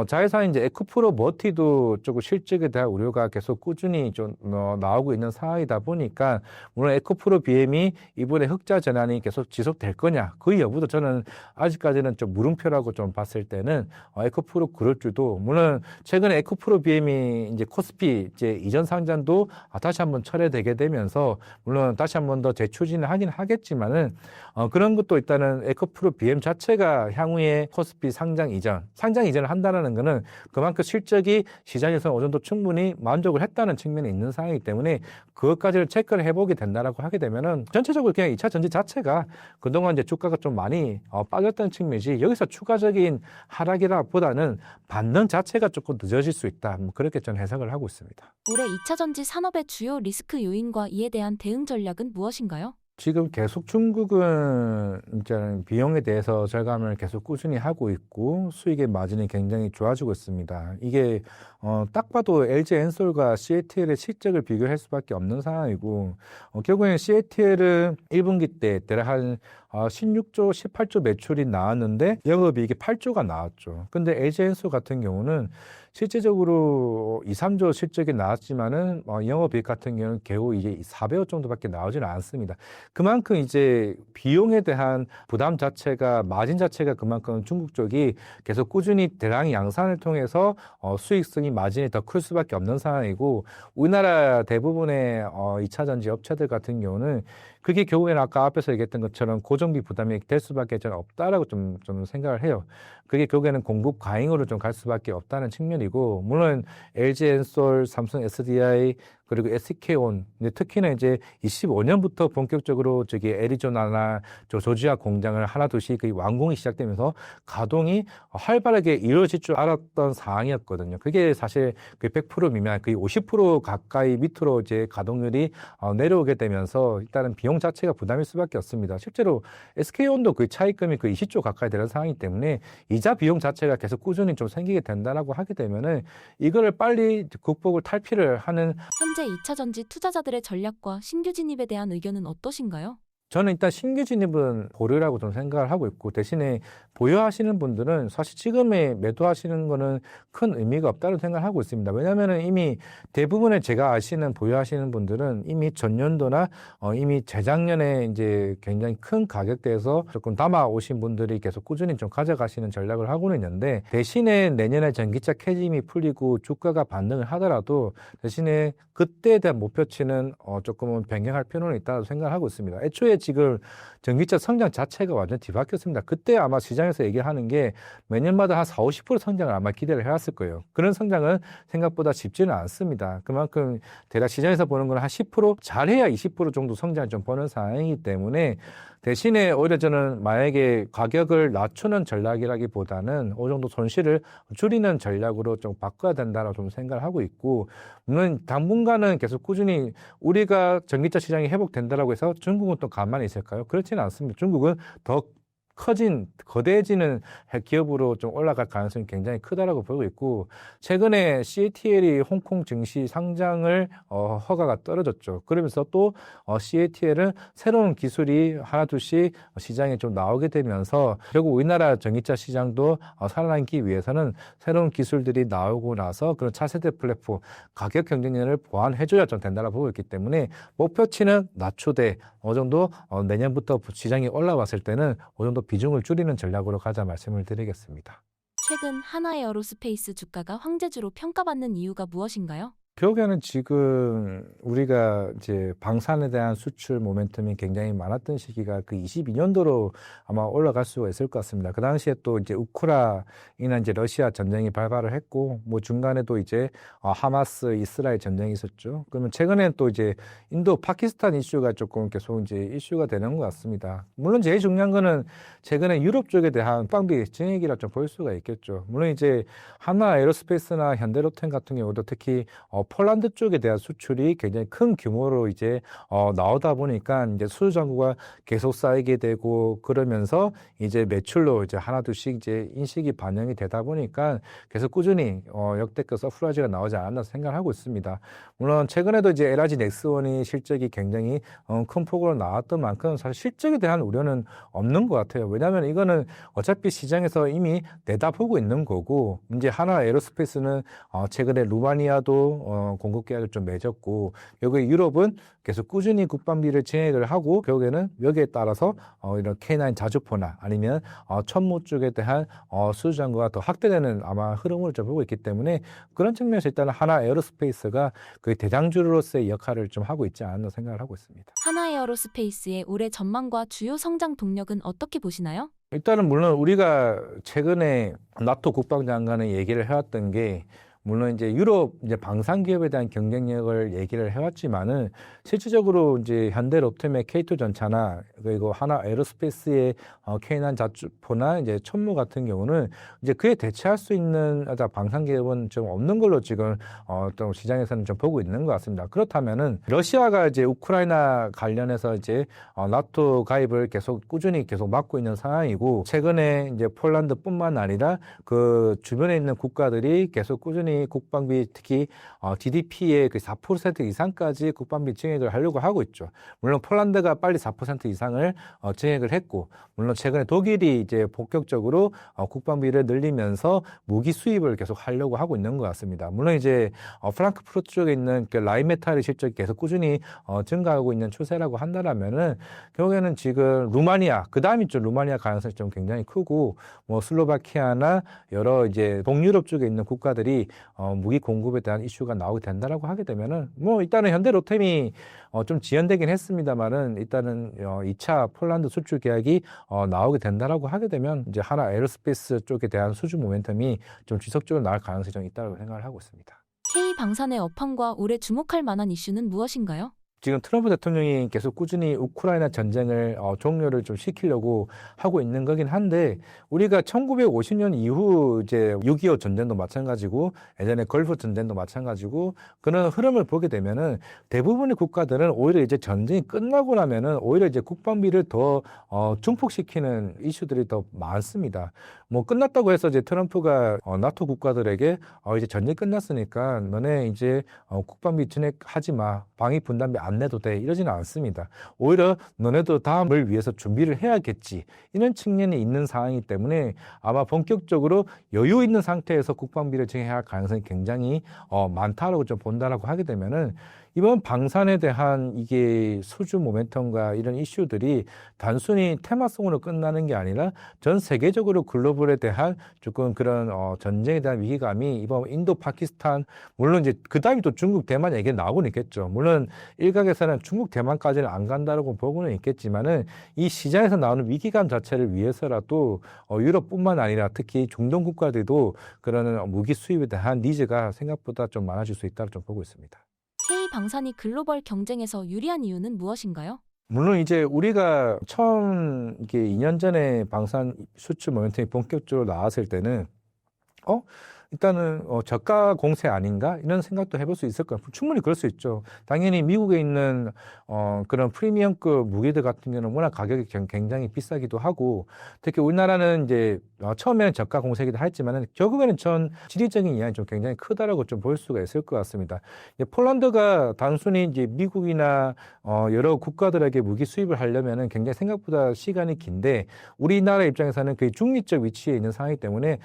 자회사인 이제 에코프로 머티도 조금 실적에 대한 우려가 계속 꾸준히 좀 나오고 있는 상황이다 보니까 물론 에코프로 BM이 이번에 흑자 전환이 계속 지속될 거냐 그 여부도 저는 아직까지는 좀 물음표라고 좀 봤을 때는 에코프로 그럴 줄도 물론 최근에 에코프로 BM이 이제 코스피 이제 이전 상장도 다시 한번 철회되게 되면서 물론 다시 한번 더 재추진을 하긴 하겠지만은 그런 것도 일단은 에코프로 BM 자체가 향후에 코스피 상장 이전을 한다는 거는 그만큼 실적이 시장에서 어느 정도 충분히 만족을 했다는 측면이 있는 상황이기 때문에 그것까지를 체크를 해보게 된다라고 하게 되면은 전체적으로 그냥 2차 전지 자체가 그동안 이제 주가가 좀 많이 빠졌다는 측면이지 여기서 추가적인 하락이라보다는 반등 자체가 조금 늦어질 수 있다. 뭐 그렇게 저는 해석을 하고 있습니다. 올해 2차 전지 산업의 주요 리스크 요인과 이에 대한 대응 전략은 무엇인가요? 지금 계속 중국은 이제 비용에 대해서 절감을 계속 꾸준히 하고 있고 수익의 마진이 굉장히 좋아지고 있습니다. 이게 딱 봐도 LG엔솔과 CATL의 실적을 비교할 수밖에 없는 상황이고 결국에는 CATL은 1분기 때 대략 한 16조, 18조 매출이 나왔는데 영업이익이 8조가 나왔죠. 근데 LG엔솔 같은 경우는 실제적으로 2, 3조 실적이 나왔지만은 영업이익 같은 경우는 겨우 이게 400억 정도밖에 나오지는 않습니다. 그만큼 이제 비용에 대한 부담 자체가 마진 자체가 그만큼 중국 쪽이 계속 꾸준히 대량 양산을 통해서 수익성이 마진이 더 클 수밖에 없는 상황이고 우리나라 대부분의 2차 전지 업체들 같은 경우는 그게 결국에는 아까 앞에서 얘기했던 것처럼 고정비 부담이 될 수밖에 저는 없다라고 좀 생각을 해요. 그게 결국에는 공급 과잉으로 좀 갈 수밖에 없다는 측면이고 물론 LG엔솔, 삼성 SDI 그리고 SK온 특히나 이제 25년부터 본격적으로 저기 애리조나나 조지아 공장을 하나둘씩 완공이 시작되면서 가동이 활발하게 이루어질 줄 알았던 상황이었거든요. 그게 사실 그 100% 미만, 거의 50% 가까이 밑으로 이제 가동률이 내려오게 되면서 일단은 비용 자체가 부담일 수밖에 없습니다. 실제로 SK온도 그 차입금이 그 20조 가까이 되는 상황이기 때문에 이자 비용 자체가 계속 꾸준히 좀 생기게 된다라고 하게 되면은 이거를 빨리 극복을 탈피를 하는 현재 2차 전지 투자자들의 전략과 신규 진입에 대한 의견은 어떠신가요? 저는 일단 신규 진입은 보류라고 좀 생각을 하고 있고, 대신에 보유하시는 분들은 사실 지금에 매도하시는 거는 큰 의미가 없다고 생각을 하고 있습니다. 왜냐하면 이미 대부분의 제가 아시는 보유하시는 분들은 이미 전년도나 이미 재작년에 이제 굉장히 큰 가격대에서 조금 담아 오신 분들이 계속 꾸준히 좀 가져가시는 전략을 하고는 있는데, 대신에 내년에 전기차 캐즘이 풀리고 주가가 반등을 하더라도 대신에 그때에 대한 목표치는 조금은 변경할 필요는 있다고 생각을 하고 있습니다. 애초에 지금 전기차 성장 자체가 완전 뒤바뀌었습니다. 그때 아마 시장에서 얘기하는 게 매년마다 한 4, 50% 성장을 아마 기대를 해왔을 거예요. 그런 성장은 생각보다 쉽지는 않습니다. 그만큼 대략 시장에서 보는 건 한 10%, 잘해야 20% 정도 성장을 좀 보는 상황이기 때문에, 대신에 오히려 저는 만약에 가격을 낮추는 전략이라기보다는 어느 정도 손실을 줄이는 전략으로 좀 바꿔야 된다라고 좀 생각을 하고 있고, 물론 당분간은 계속 꾸준히 우리가 전기차 시장이 회복된다라고 해서 중국은 또 가만히 있을까요? 그렇지는 않습니다. 중국은 더 거대해지는 기업으로 좀 올라갈 가능성이 굉장히 크다라고 보고 있고, 최근에 CATL이 홍콩 증시 상장을 허가가 떨어졌죠. 그러면서 또 CATL은 새로운 기술이 하나둘씩 시장에 좀 나오게 되면서 결국 우리나라 전기차 시장도 살아남기 위해서는 새로운 기술들이 나오고 나서 그런 차세대 플랫폼 가격 경쟁력을 보완해줘야 좀 된다고 보고 있기 때문에, 목표치는 낮추되 어느 정도 내년부터 시장이 올라왔을 때는 어느 정도 비중을 줄이는 전략으로 가자 말씀을 드리겠습니다. 최근 하나에어로스페이스 주가가 황제주로 평가받는 이유가 무엇인가요? 결국에는 지금 우리가 이제 방산에 대한 수출 모멘텀이 굉장히 많았던 시기가 그 22년도로 아마 올라갈 수가 있을 것 같습니다. 그 당시에 또 이제 우크라이나 이제 러시아 전쟁이 발발을 했고, 뭐 중간에도 이제 하마스 이스라엘 전쟁이 있었죠. 그러면 최근엔 또 이제 인도 파키스탄 이슈가 조금 계속 이제 이슈가 되는 것 같습니다. 물론 제일 중요한 거는 최근에 유럽 쪽에 대한 국방비 증액이라 좀 볼 수가 있겠죠. 물론 이제 하나 에어로스페이스나 현대로템 같은 경우도 특히 폴란드 쪽에 대한 수출이 굉장히 큰 규모로 이제 나오다 보니까 이제 수주 잔고가 계속 쌓이게 되고, 그러면서 이제 매출로 이제 하나둘씩 이제 인식이 반영이 되다 보니까 계속 꾸준히 역대급 서프라이즈가 나오지 않았나 생각하고 있습니다. 물론 최근에도 이제 LG 넥스원이 실적이 굉장히 큰 폭으로 나왔던 만큼 사실 실적에 대한 우려는 없는 것 같아요. 왜냐하면 이거는 어차피 시장에서 이미 내다보고 있는 거고, 이제 하나 에어로스페이스는 최근에 루마니아도 공급 계약을 좀 맺었고, 여기 유럽은 계속 꾸준히 국방비를 증액을 하고, 결국에는 여기에 따라서 이런 K9 자주포나 아니면 천무 쪽에 대한 수주 잔고가 더 확대되는 아마 흐름을 좀 보고 있기 때문에, 그런 측면에서 일단 하나 에어로스페이스가 그 대장주로서의 역할을 좀 하고 있지 않나 생각을 하고 있습니다. 하나에어로스페이스의 올해 전망과 주요 성장 동력은 어떻게 보시나요? 일단은 물론 우리가 최근에 나토 국방장관의 얘기를 해왔던 게, 물론 이제 유럽 이제 방산 기업에 대한 경쟁력을 얘기를 해왔지만은, 실질적으로 이제 현대로템의 K2 전차나 그리고 하나 에어로스페이스의 K9 자주포나 이제 천무 같은 경우는 이제 그에 대체할 수 있는 방산 기업은 좀 없는 걸로 지금 또 시장에서는 좀 보고 있는 것 같습니다. 그렇다면은 러시아가 이제 우크라이나 관련해서 이제 나토 가입을 계속 꾸준히 계속 막고 있는 상황이고, 최근에 이제 폴란드뿐만 아니라 그 주변에 있는 국가들이 계속 꾸준히 국방비, 특히 GDP의 그 4% 이상까지 국방비 증액을 하려고 하고 있죠. 물론 폴란드가 빨리 4% 이상을 증액을 했고, 물론 최근에 독일이 이제 본격적으로 국방비를 늘리면서 무기 수입을 계속 하려고 하고 있는 것 같습니다. 물론 이제 프랑크푸르트 쪽에 있는 그 라인메탈의 실적이 계속 꾸준히 증가하고 있는 추세라고 한다면은, 결국에는 지금 루마니아, 그 다음 있죠. 루마니아 가능성이 좀 굉장히 크고, 뭐 슬로바키아나 여러 이제 동유럽 쪽에 있는 국가들이 무기 공급에 대한 이슈가 나오게 된다라고 하게 되면은, 뭐 일단은 현대로템이 좀 지연되긴 했습니다만은, 일단은 2차 폴란드 수출 계약이 나오게 된다라고 하게 되면, 이제 하나 에어로스페이스 쪽에 대한 수주 모멘텀이 좀 지속적으로 나올 가능성이 좀 있다고 생각을 하고 있습니다. K 방산의 업황과 올해 주목할 만한 이슈는 무엇인가요? 지금 트럼프 대통령이 계속 꾸준히 우크라이나 전쟁을 종료를 좀 시키려고 하고 있는 거긴 한데, 우리가 1950년 이후 이제 6.25 전쟁도 마찬가지고 예전에 걸프 전쟁도 마찬가지고 그런 흐름을 보게 되면은, 대부분의 국가들은 오히려 이제 전쟁이 끝나고 나면은 오히려 이제 국방비를 더 증폭시키는 이슈들이 더 많습니다. 뭐 끝났다고 해서 이제 트럼프가 나토 국가들에게 이제 전쟁이 끝났으니까 너네 이제 국방비 증액하지 마, 방위 분담비 안 내도 돼 이러지는 않습니다. 오히려 너네도 다음을 위해서 준비를 해야겠지 이런 측면이 있는 상황이기 때문에 아마 본격적으로 여유 있는 상태에서 국방비를 증액할 가능성이 굉장히 많다라고 좀 본다라고 하게 되면은 이번 방산에 대한 이게 수주 모멘텀과 이런 이슈들이 단순히 테마성으로 끝나는 게 아니라 전 세계적으로 글로벌에 대한 조금 그런 전쟁에 대한 위기감이 이번 인도, 파키스탄 물론 이제 그 다음에 또 중국, 대만 얘기 나오고는 있겠죠. 물론 일각에서는 중국, 대만까지는 안 간다라고 보고는 있겠지만은 이 시장에서 나오는 위기감 자체를 위해서라도 유럽뿐만 아니라 특히 중동 국가들도 그런 무기 수입에 대한 니즈가 생각보다 좀 많아질 수 있다고 좀 보고 있습니다. K방산이 글로벌 경쟁에서 유리한 이유는 무엇인가요? 물론 이제 우리가 처음 이게 2년 전에 방산 수출 모멘텀이 본격적으로 나왔을 때는 일단은 저가 공세 아닌가 이런 생각도 해볼 수 있을 거예요. 충분히 그럴 수 있죠. 당연히 미국에 있는 그런 프리미엄급 무기들 같은 경우는 워낙 가격이 굉장히 비싸기도 하고 특히 우리나라는 이제 처음에는 저가 공세기도 했지만은 결국에는 전 지리적인 이하는 좀 굉장히 크다라고 좀 볼 수가 있을 것 같습니다. 폴란드가 단순히 이제 미국이나 여러 국가들에게 무기 수입을 하려면은 굉장히 생각보다 시간이 긴데 우리나라 입장에서는 그 중립적 위치에 있는 상황이기 때문에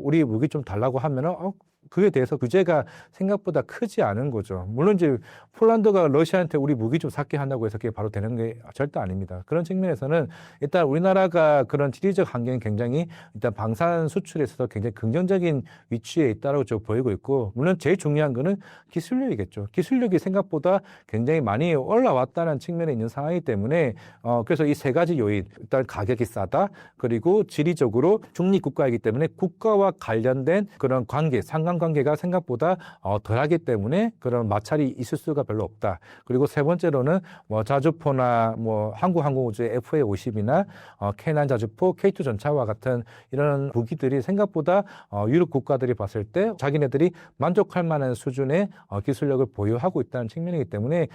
우리 무기 좀 달라고 하면은 그에 대해서 규제가 생각보다 크지 않은 거죠. 물론 이제 폴란드가 러시아한테 우리 무기 좀 샀게 한다고 해서 그게 바로 되는 게 절대 아닙니다. 그런 측면에서는 일단 우리나라가 그런 지리적 환경이 굉장히 일단 방산 수출에 있어서 굉장히 긍정적인 위치에 있다고 좀 보이고 있고 물론 제일 중요한 거는 기술력이겠죠. 기술력이 생각보다 굉장히 많이 올라왔다는 측면에 있는 상황이기 때문에 그래서 이 세 가지 요인 일단 가격이 싸다 그리고 지리적으로 중립 국가이기 때문에 국가와 관련된 그런 관계 상관관계가 생각보다 덜하기 때문에 그런 마찰이 있을 수가 별로 없다. 그리고 세 번째로는 뭐 자주포나 뭐 한국항공우주의 FA-50이나 K9 자주포, K2 전차와 같은 이런 무기들이 생각보다 유럽 국가들이 봤을 때 자기네들이 만족할 만한 수준의 기술력을 보유하고 있다는 측면이기 때문에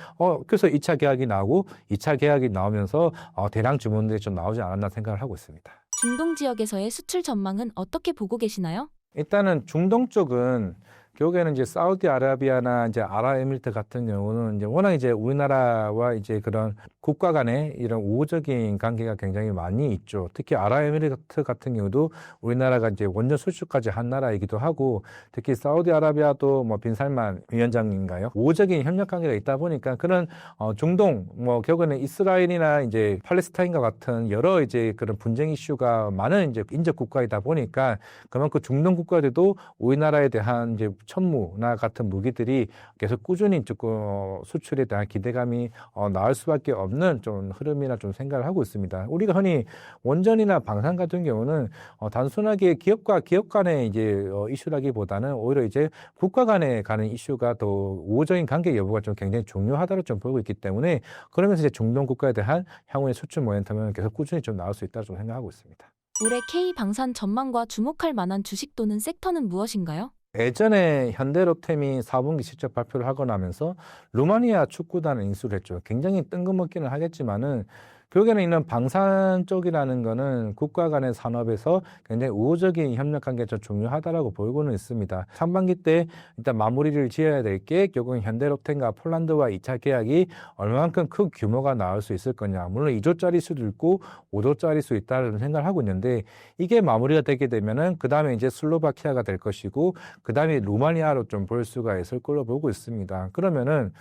그래서 2차 계약이 나오고 2차 계약이 나오면서 대량 주문들이 좀 나오지 않았나 생각을 하고 있습니다. 중동 지역에서의 수출 전망은 어떻게 보고 계시나요? 일단은 중동 쪽은 결국에는 이제 사우디아라비아나 이제 아랍에미리트 같은 경우는 이제 워낙 이제 우리나라와 이제 그런 국가 간의 이런 우호적인 관계가 굉장히 많이 있죠. 특히 아랍에미리트 같은 경우도 우리나라가 이제 원전 수출까지 한 나라이기도 하고 특히 사우디아라비아도 뭐 빈살만 위원장인가요? 우호적인 협력 관계가 있다 보니까 그런 중동 뭐 결국에는 이스라엘이나 이제 팔레스타인과 같은 여러 이제 그런 분쟁 이슈가 많은 이제 인접 국가이다 보니까 그만큼 중동 국가들도 우리나라에 대한 이제 천무나 같은 무기들이 계속 꾸준히 조금 수출에 대한 기대감이 나올 수밖에 없는 좀 흐름이나 좀 생각을 하고 있습니다. 우리가 흔히 원전이나 방산 같은 경우는 단순하게 기업과 기업 간의 이제 이슈라기보다는 오히려 이제 국가 간에 가는 이슈가 더 우호적인 관계 여부가 좀 굉장히 중요하다고 좀 보고 있기 때문에 그러면서 이제 중동 국가에 대한 향후의 수출 모멘텀은 계속 꾸준히 좀 나올 수 있다고 좀 생각하고 있습니다. 올해 K방산 전망과 주목할 만한 주식 또는 섹터는 무엇인가요? 예전에 현대로템이 4분기 실적 발표를 하고 나면서 루마니아 축구단을 인수를 했죠. 굉장히 뜬금없기는 하겠지만은 결국에는 있는 방산 쪽이라는 거는 국가 간의 산업에서 굉장히 우호적인 협력 관계가 좀 중요하다라고 보이고는 있습니다. 상반기 때 일단 마무리를 지어야 될 게 결국은 현대로템과 폴란드와 2차 계약이 얼마만큼 큰 규모가 나올 수 있을 거냐. 물론 2조짜리 수도 있고 5조짜리 수 있다는 생각을 하고 있는데 이게 마무리가 되게 되면은 그 다음에 이제 슬로바키아가 될 것이고 그 다음에 루마니아로 좀 볼 수가 있을 걸로 보고 있습니다. 그러면은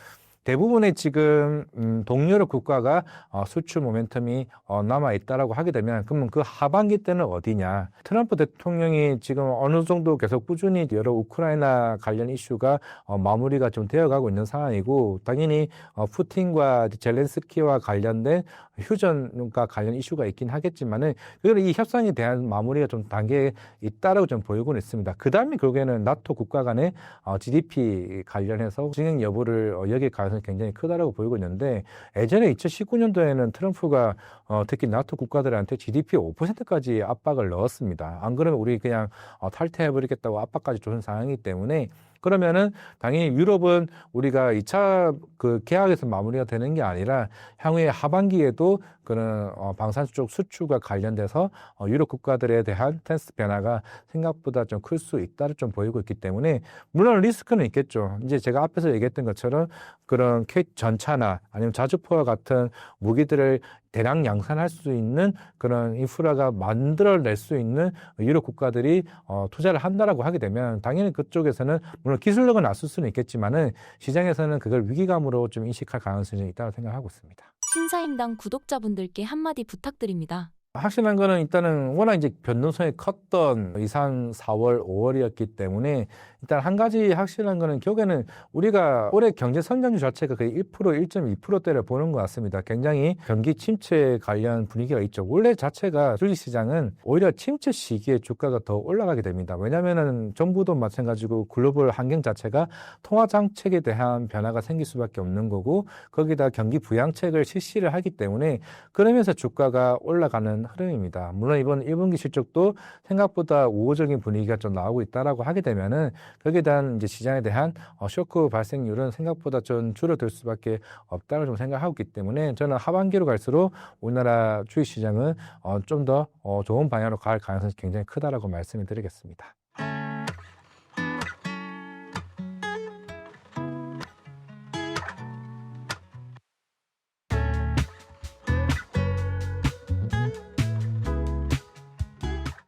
대부분의 지금 동유럽 국가가 수출 모멘텀이 남아있다라고 하게 되면 그러면 그 하반기 때는 어디냐. 트럼프 대통령이 지금 어느 정도 계속 꾸준히 여러 우크라이나 관련 이슈가 마무리가 좀 되어가고 있는 상황이고 당연히 푸틴과 젤렌스키와 관련된 휴전과 관련 이슈가 있긴 하겠지만은 이 협상에 대한 마무리가 좀 단계에 있다라고 좀 보이고는 있습니다. 그 다음에 결국에는 나토 국가 간의 GDP 관련해서 진행 여부를 여기에 가능성이 굉장히 크다라고 보이고 있는데 예전에 2019년도에는 트럼프가 특히 나토 국가들한테 GDP 5%까지 압박을 넣었습니다. 안 그러면 우리 그냥 탈퇴해버리겠다고 압박까지 주는 상황이기 때문에 그러면은 당연히 유럽은 우리가 2차 그 계약에서 마무리가 되는 게 아니라 향후에 하반기에도 그런 방산 쪽 수출과 관련돼서 유럽 국가들에 대한 스탠스 변화가 생각보다 좀 클 수 있다를 좀 보이고 있기 때문에 물론 리스크는 있겠죠. 이제 제가 앞에서 얘기했던 것처럼 그런 전차나 아니면 자주포와 같은 무기들을 대량 양산할 수 있는 그런 인프라가 만들어낼 수 있는 유럽 국가들이 투자를 한다라고 하게 되면 당연히 그쪽에서는 물론 기술력은 낮을 수는 있겠지만은 시장에서는 그걸 위기감으로 좀 인식할 가능성이 있다고 생각하고 있습니다. 신사임당 구독자분들께 한마디 부탁드립니다. 확실한 거는 일단은 워낙 이제 변동성이 컸던 2, 3, 4월, 5월이었기 때문에 일단 한 가지 확실한 거는 결국에는 우리가 올해 경제 성장률 자체가 거의 1%, 1.2%대를 보는 것 같습니다. 굉장히 경기 침체 관련 분위기가 있죠. 원래 자체가 주식시장은 오히려 침체 시기에 주가가 더 올라가게 됩니다. 왜냐하면은 정부도 마찬가지고 글로벌 환경 자체가 통화 정책에 대한 변화가 생길 수밖에 없는 거고 거기다 경기 부양책을 실시를 하기 때문에 그러면서 주가가 올라가는 흐름입니다. 물론 이번 1분기 실적도 생각보다 우호적인 분위기가 좀 나오고 있다라고 하게 되면은 거기에 대한 이제 시장에 대한 쇼크 발생률은 생각보다 좀 줄어들 수밖에 없다고 좀 생각하고 있기 때문에 저는 하반기로 갈수록 우리나라 주식 시장은 좀 더 좋은 방향으로 갈 가능성이 굉장히 크다라고 말씀을 드리겠습니다.